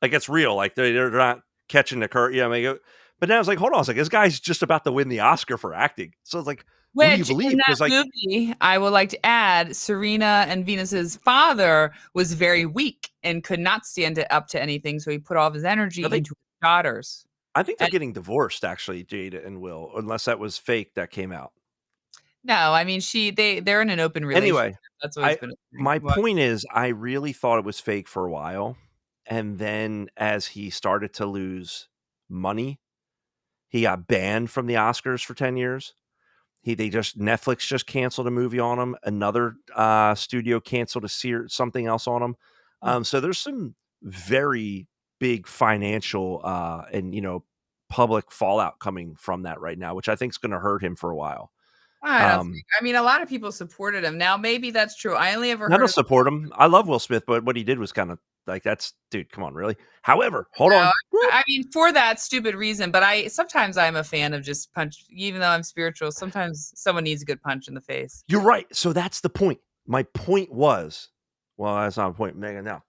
Like it's real. Like they're not catching the current. Yeah, I mean, But now it's like, hold on a second, this guy's just about to win the Oscar for acting. So it's like, who do you Which in believe? that Because like, movie, I would like to add, Serena and Venus's father was very weak and could not stand it up to anything, so he put all of his I energy think into his daughters. I think they're And getting divorced actually, Jada and Will, unless that was fake that came out. no, I mean they're in an open relationship. Anyway, That's always I been a thing. my What? point is I really thought it was fake for a while. And then as he started to lose money, he got banned from the Oscars for 10 years. They just Netflix just canceled a movie on him. Another studio canceled something else on him. Hmm. So there's some very big financial and public fallout coming from that right now, which I think is going to hurt him for a while. I don't think. Um, I mean, a lot of people supported him. Now, maybe that's true. I only ever Not heard to of. support him. I love Will Smith, but what he did was kind of like that's dude. Come on, really. However, hold No, on. Whoop. I mean, for that stupid reason, but I sometimes I'm a fan of just punch, even though I'm spiritual. Sometimes someone needs a good punch in the face. You're right. So that's the point. My point was, well, that's not a point, Megan. Now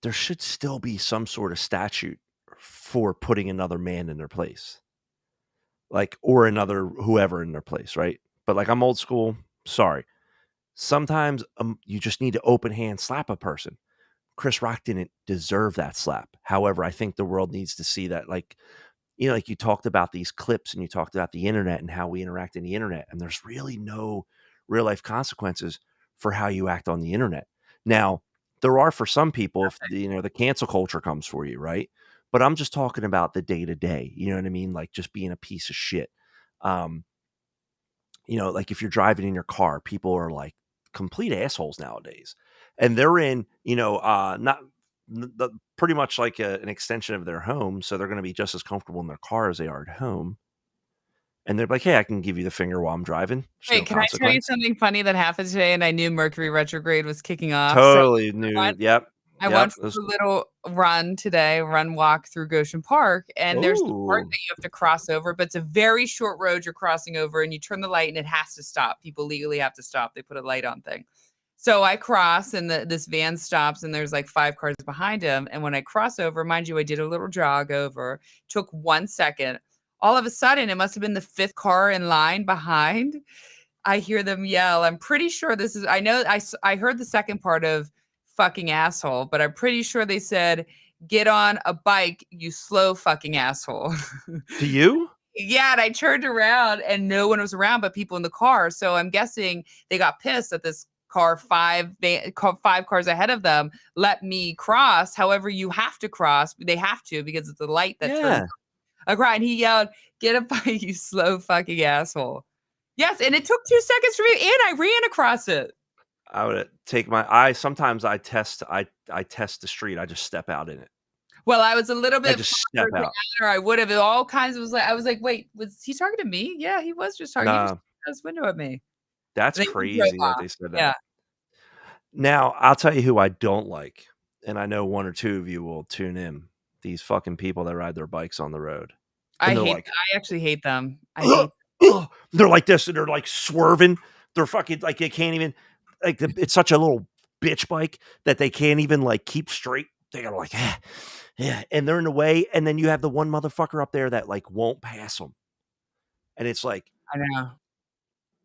there should still be some sort of statute for putting another man in their place, like, or another whoever in their place, right? But like, I'm old school. Sorry. Sometimes you just need to open hand slap a person. Chris Rock didn't deserve that slap. However, I think the world needs to see that, like, like you talked about these clips and you talked about the internet and how we interact in the internet, and there's really no real life consequences for how you act on the internet. Now, there are for some people if the cancel culture comes for you, right? But I'm just talking about the day to day. You know what I mean? Like just being a piece of shit. Um, like if you're driving in your car, people are like complete assholes nowadays. And they're in, not pretty much like an extension of their home. So they're going to be just as comfortable in their car as they are at home. And they're like, hey, I can give you the finger while I'm driving. There's no Wait, can I tell you consequence. something funny that happened today? And I knew Mercury retrograde was kicking off. So Totally new. Yep. I Yep. went for a little run today, run walk through Goshen Park, and there's the part Ooh. that you have to cross over, but it's a very short road you're crossing over, and you turn the light and it has to stop. People legally have to stop. They put a light on thing. So I cross and this van stops and there's like 5 cars behind him. And when I cross over, mind you, I did a little jog over, took 1 second. All of a sudden, it must have been the fifth car in line behind. I hear them yell. I'm pretty sure this is, I know I heard the second part of fucking asshole, but I'm pretty sure they said, get on a bike, you slow fucking asshole. To you? Yeah, and I turned around and no one was around but people in the car. So I'm guessing they got pissed that this car 5 cars ahead of them let me cross. However, you have to cross. They have to because it's a light that turns Yeah. across. And he yelled, "Get a bike, you slow fucking asshole." Yes, and it took 2 seconds for me, and I ran across it. I would take I sometimes I test the street. I just step out in it. Well, I was a little I bit just farther step out. down, or I would have. All kinds of was like, I was like, wait, was he talking to me? Yeah, he was just talking. He just Nah, rolled his window at me. that's And then he drove crazy that off. they said that. Yeah, Now, I'll tell you who I don't like, and I know one or two of you will tune in. These fucking people that ride their bikes on the road. And they're like, I actually hate them. I "Ugh, hate ugh." They're like this, and they're like swerving. They're fucking like they can't even it's such a little bitch bike that they can't even like keep straight. They gotta like, yeah, and they're in the way. And then you have the one motherfucker up there that like won't pass them. And it's like, I know.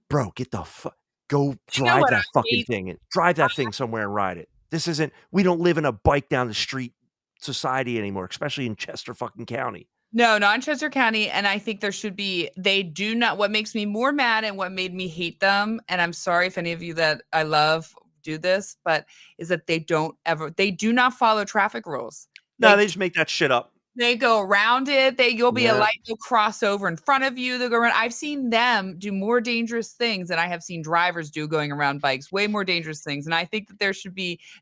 bro, get the fuck, go You know drive what I that fucking hate? thing and drive that thing somewhere and ride it. This isn't, we don't live in a bike down the street society anymore, especially in Chester fucking County. No, not in Chester County, and I think there should be they do not what makes me more mad and what made me hate them, and I'm sorry if any of you that I love do this, but is that they do not follow traffic rules. No, They they just make that shit up. They go around it. You'll be a Yeah. light, they'll cross over in front of you. They'll go around. I've seen them do more dangerous things than I have seen drivers do going around bikes, way more dangerous things. And I think that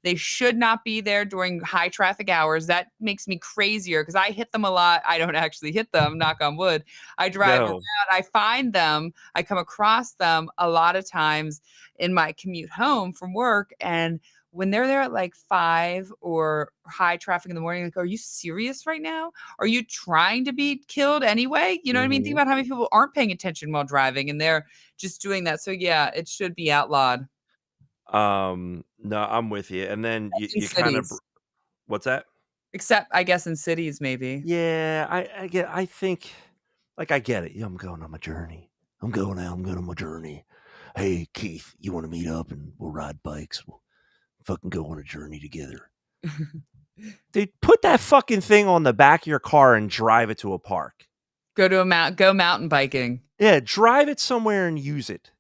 they should not be there during high traffic hours. That makes me crazier because I hit them a lot. I don't actually hit them, knock on wood. I drive around, No. I find them, I come across them a lot of times in my commute home from work. And when they're there at like 5 or high traffic in the morning, like, are you serious right now? Are you trying to be killed anyway? You know what I mean? Think Mhm. about how many people aren't paying attention while driving and they're just doing that. So yeah, it should be outlawed. No, I'm with you. And then In you kind of, cities. what's that? Except, I guess, in cities, maybe. Yeah, I think, like, I get it. Yeah, I'm going on my journey. I'm going out. I'm going on my journey. Hey, Keith, you want to meet up and we'll ride bikes? We'll fucking go on a journey together. Dude, put that fucking thing on the back of your car and drive it to a park. Go mountain biking. Yeah, drive it somewhere and use it.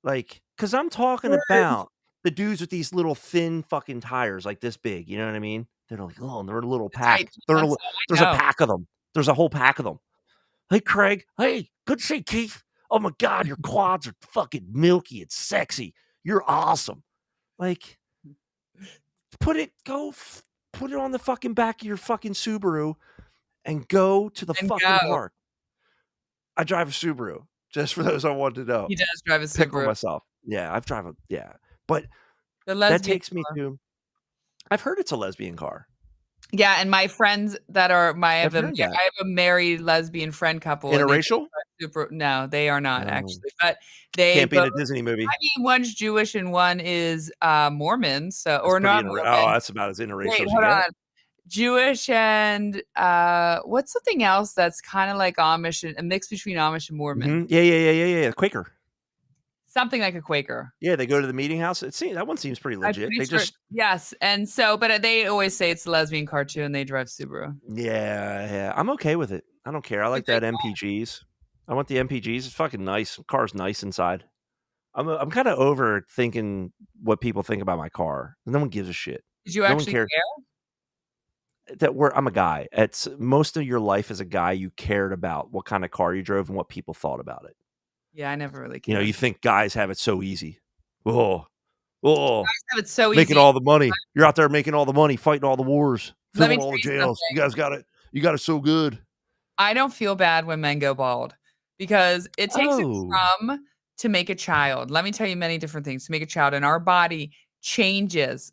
Like, because I'm talking about the dudes with these little thin fucking tires, like this big. You know what I mean? They're like, oh, and they're a little The tight pack. There's I a know. pack of them. There's a whole pack of them. Hey, Craig. Hey, good to see you, Keith. Oh my God, your quads are fucking milky and sexy. You're awesome. Like, put it on the fucking back of your fucking Subaru and go to the And fucking go. park. I drive a Subaru, just for those I wanted to know. He does drive a Pick on Subaru. myself. Yeah, I've driven yeah. But The that lesbian takes me car. to I've heard it's a lesbian car. Yeah, and my friends that are I I've heard that. have a married lesbian friend couple, and they both Interracial? drive super no, they are not No. actually, but they Can't be in both a Disney movie. I mean, one's Jewish and one is, Mormon, so That's or pretty not Mormon. that's about as Wait, interracial as you hold get. on. Jewish and, what's something else that's kinda like Amish and a mix between Amish and Mormon? Mhm. Yeah. Quaker. Something like a Quaker. Yeah, they go to the meeting house. That one seems pretty I'm legit. pretty They sure just yes, and so but they always say it's a lesbian car too, and they drive Subaru. yeah. I'm okay with it. I don't care. I It's a like great that car. MPGs. I want the MPGs. It's fucking nice. Car's nice inside. I'm kinda over thinking what people think about my car. No one gives a shit. Did you No one actually cares. care? I'm a guy. It's most of your life as a guy, you cared about what kind of car you drove and what people thought about it. Yeah, I never really You know, you cared. think guys have it so easy. Oh, oh, Have it so making easy. all the money. You're out there making all the money, fighting all the wars, Let me filling all tell the you jails. You something. guys got it. You got it so good. I don't feel bad when men go bald because it takes a Oh, crumb to make a child. Let me tell you many different things to make a child, and our body changes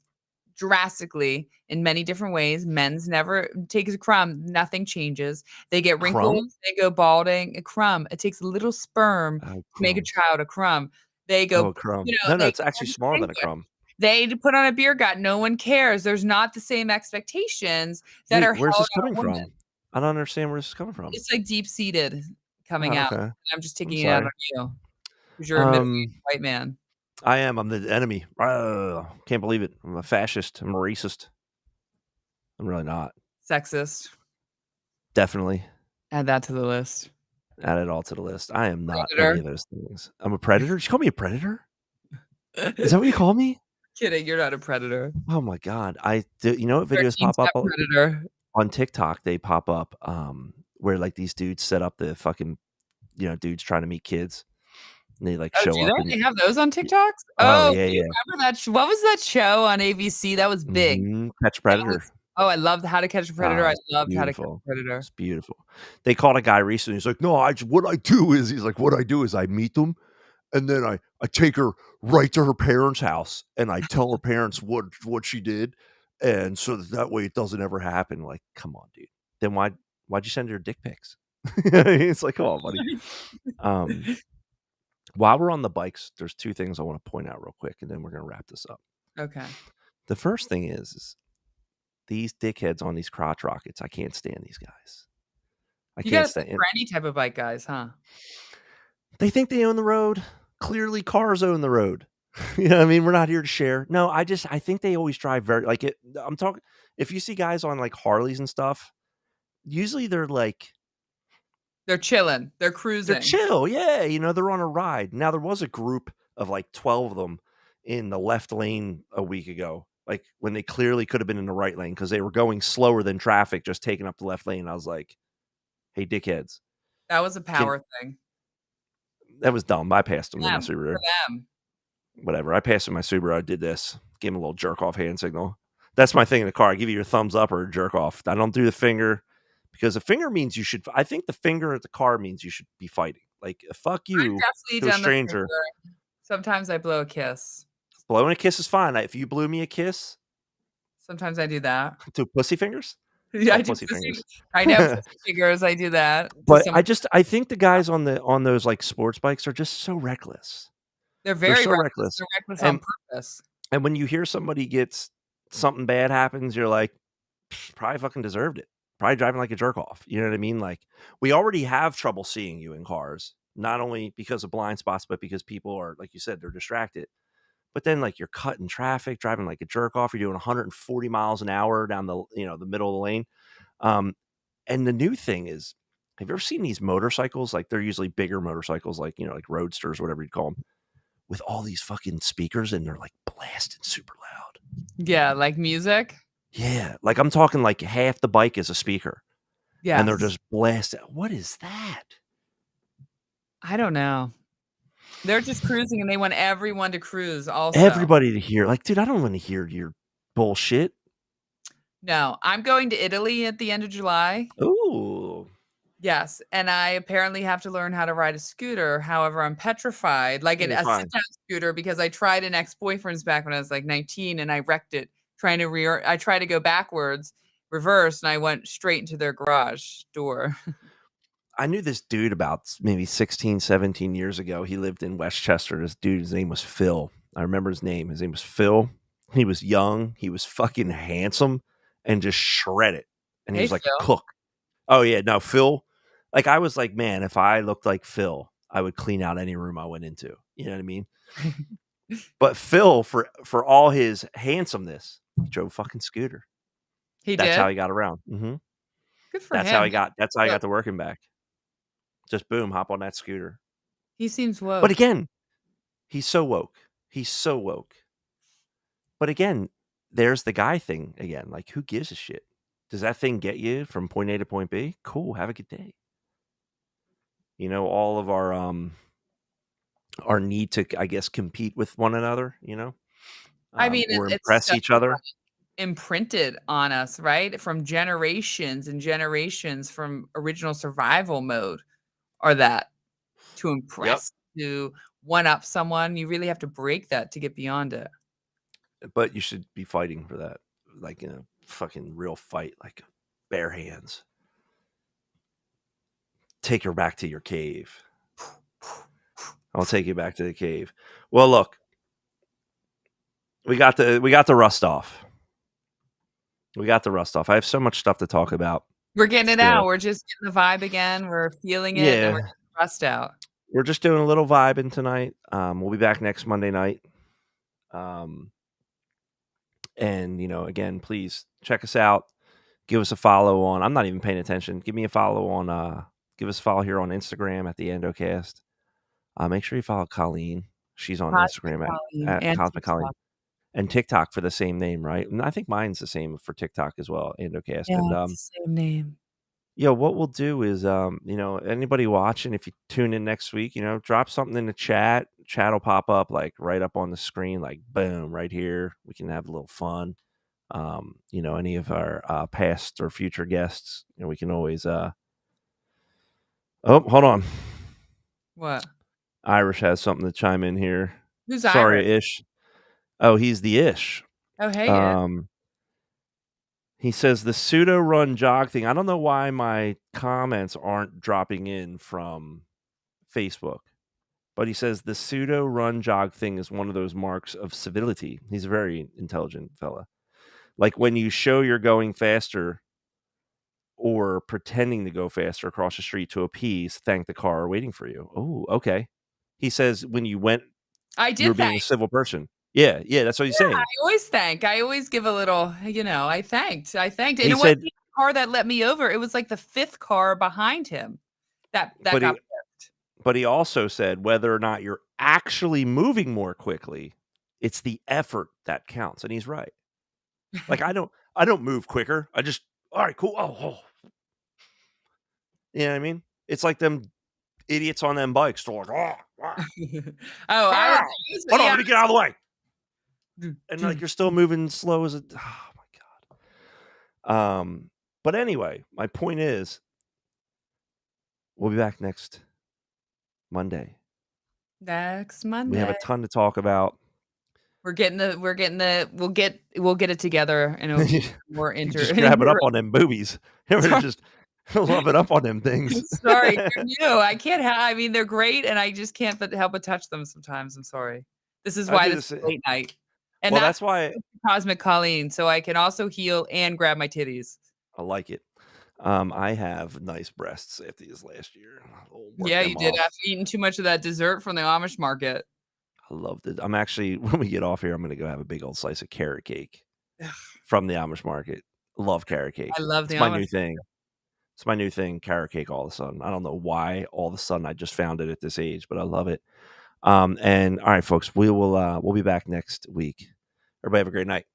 drastically in many different ways. Men's never takes a crumb, nothing changes. They get wrinkles, crumb? they go balding, a crumb. It takes a little sperm Oh, to make a crumbs. child a crumb. They Oh, go, a crumb. you know, No, they it's go actually into smaller than a penguin. crumb. They put on a beer gut. No one cares. There's not the same expectations that Wait, are where's held this on coming a woman. from? I don't understand where this is coming from. It's, like, deep-seated coming Oh, out, okay. and I'm just I'm taking it out on sorry. you 'cause you're a Um, middle-aged white man. I am. I'm the enemy. Can't believe it. I'm a fascist. I'm a racist. I'm really not. Sexist. Definitely. Add that to the list. Add it all to the list. I am not any Predator. of those things. I'm a predator? Did you call me a predator? Is that what you call me? Kidding, you're not a predator. Oh my god. You know what videos 13 pop up step predator. on TikTok? They pop up, where, like, these dudes set up the fucking, dudes trying to meet kids, and they, like, Oh, show do up and they? They have those on TikToks? oh, Oh, yeah, do you yeah. remember that what was that show on ABC? That was big. Mhm. Catch a That Predator. was oh, I loved How to Catch a Predator. Ah, I it's loved How to Catch beautiful. a Predator. It's beautiful. They caught a guy recently. He's like, "No, what I do is," he's like, "What I do is I meet them, and then I take her right to her parents' house, and I tell her parents what she did, and so that way it doesn't ever happen." Like, come on, dude. Then why'd you send her dick pics? It's like, come on, buddy. Um, while we're on the bikes, there's two things I want to point out real quick, and then we're gonna wrap this up. Okay. The first thing is these dickheads on these crotch rockets. I can't stand these guys. I You can't gotta stick stand. for any type of bike, guys, huh? They think they own the road. Clearly, cars own the road. You know what I mean? We're not here to share. No, I think they always drive very like it. I'm talking. If you see guys on like Harleys and stuff, usually they're like They're chilling. They're they're cruising. chill. Yeah, they're on a ride. Now there was a group of like 12 of them in the left lane a week ago, like when they clearly could have been in the right lane because they were going slower than traffic, just taking up the left lane. I was like, "Hey, dickheads, That was a can power thing. that was dumb." I passed them in my For Subaru. them. Whatever. I passed in my Subaru. I did this. Gave him a little jerk off hand signal. That's my thing in the car. I give you your thumbs up or a jerk off. I don't do the finger because the finger means you should. I think the finger at the car means you should be fighting. Like fuck I've you definitely to a done the stranger. finger. Sometimes I blow a kiss. Blowing a kiss is fine. If you blew me a kiss Sometimes I do that. to pussy fingers, it's Yeah, I all do pussy pussy fingers. I know pussy fingers, I do that to But someone. I think the guys on those like sports bikes are just so reckless. They're They're very so reckless. reckless. They're reckless on And purpose. when you hear somebody gets something bad happens, you're like, probably fucking deserved it. Probably driving like a jerk off. You know what I mean? Like, we already have trouble seeing you in cars, not only because of blind spots, but because people are, like you said, they're distracted. But then, like, you're cutting traffic, driving like a jerk off. You're doing 140 miles an hour down the the middle of the lane. Um, and the new thing is, have you ever seen these motorcycles? Like, they're usually bigger motorcycles, like like roadsters, whatever you'd call them, with all these fucking speakers, and they're like blasting super loud. Yeah, like music. Yeah, like I'm talking like half the bike is a speaker, and they're Yes. just blasting. What is that? I don't know. They're just cruising and they want everyone to cruise also. Everybody to hear, like, dude, I don't want to hear your bullshit. No, I'm going to Italy at the end of July. Ooh, Yes, and I apparently have to learn how to ride a scooter. However, I'm petrified, like you're a fine. sit-down scooter, because I tried an ex-boyfriend's back when I was like 19 and I wrecked it trying to I tried to go backwards, reverse, and I went straight into their garage door. I knew this dude about maybe 16, 17 years ago. He lived in Westchester. This dude, his name was Phil. I remember his name. His name was Phil. He was young. He was fucking handsome and just shredded. And he Hey, was like a Phil. cook. Oh, yeah. No, Phil. Like, I was like, man, if I looked like Phil, I would clean out any room I went into. You know what I mean? But Phil, for all his handsomeness, he drove a fucking scooter. He That's did? how he got around. Good for That's how him. he got. That's how I Look, got to working back. Just boom, hop on that scooter. he seems But woke. again, he's so woke. He's so woke. But again, there's the guy thing again. Like, who gives a shit? Does that thing get you from point A to point B? Cool. Have a good day. All of our need to, I guess, compete with one another, I mean, or it's impress so each other. imprinted on us, right? From generations and generations from original survival mode, or that to Yep. impress, to one up someone, you really have to break that to get beyond it. But you should be fighting for that, like in a fucking real fight, like bare hands. Take her back to your cave. I'll take you back to the cave. Well, look, we got the rust off. We got the rust off. I have so much stuff to talk about. We're getting it out. Still. We're just getting the vibe again. We're feeling it, and we're Yeah, getting the rust out. we're just doing a little vibing tonight. We'll be back next Monday night. And again, please check us out. Give us a follow on. I'm not even paying attention. Give me a follow on. Give us a follow here on Instagram at the Andocast. Make sure you follow Colleen. She's on Cosmic Instagram Colleen at and Cosmic Colleen, TikTok. and TikTok for the same name, right? And I think mine's the same for TikTok as well, Andocast. Yeah, And it's the same name. what we'll do is, anybody watching, if you tune in next week, drop something in the chat. Chat will pop up like right up on the screen, like boom, right here. We can have a little fun. Any of our past or future guests, we can always. Oh, hold on. What? Irish has something to chime in here. Who's Sorry, Irish? Ish. Oh, he's the Ish. Oh, hey, Ed. He says the pseudo run jog thing. I don't know why my comments aren't dropping in from Facebook, but he says the pseudo run jog thing is one of those marks of civility. He's a very intelligent fella. Like when you show you're going faster or pretending to go faster across the street to appease, thank the car waiting for you. Oh, okay. He says when you went, I you were did being a civil person. Yeah, that's what he's saying. I always thank. I always give a little, I thanked. And He it wasn't said, the car that let me over. It was like the 5th car behind him that but got but he also said whether or not you're actually moving more quickly, it's the effort that counts. And he's right. Like I don't move quicker. I just, all right, cool. Oh. You know what I mean? It's like them idiots on them bikes. They're like, Oh, I hold on, yeah. let me get out of the way. And like you're still moving slow as a, oh my God. But anyway, my point is we'll be back next Monday. Next Monday. We have a ton to talk about. We'll get it together and it'll be more Just grab it up on them boobies. Just love it up on them things. Sorry, they're new. I can't I mean, they're great and I just can't help but touch them sometimes. I'm sorry. This is why this is late night. And Well, that's that's why Cosmic Colleen, so I can also heal and grab my titties. I like it. I have nice breasts after this last year. I'll work Yeah, them you did off. after eating too much of that dessert from the Amish market. I loved it. I'm actually when we get off here, I'm gonna go have a big old slice of carrot cake Ugh, from the Amish market. Love carrot I cake. love the It's my Amish. new thing. It's my new thing, carrot cake all of a sudden. I don't know why all of a sudden I just found it at this age, but I love it. And all right, folks, we'll be back next week. Everybody have a great night.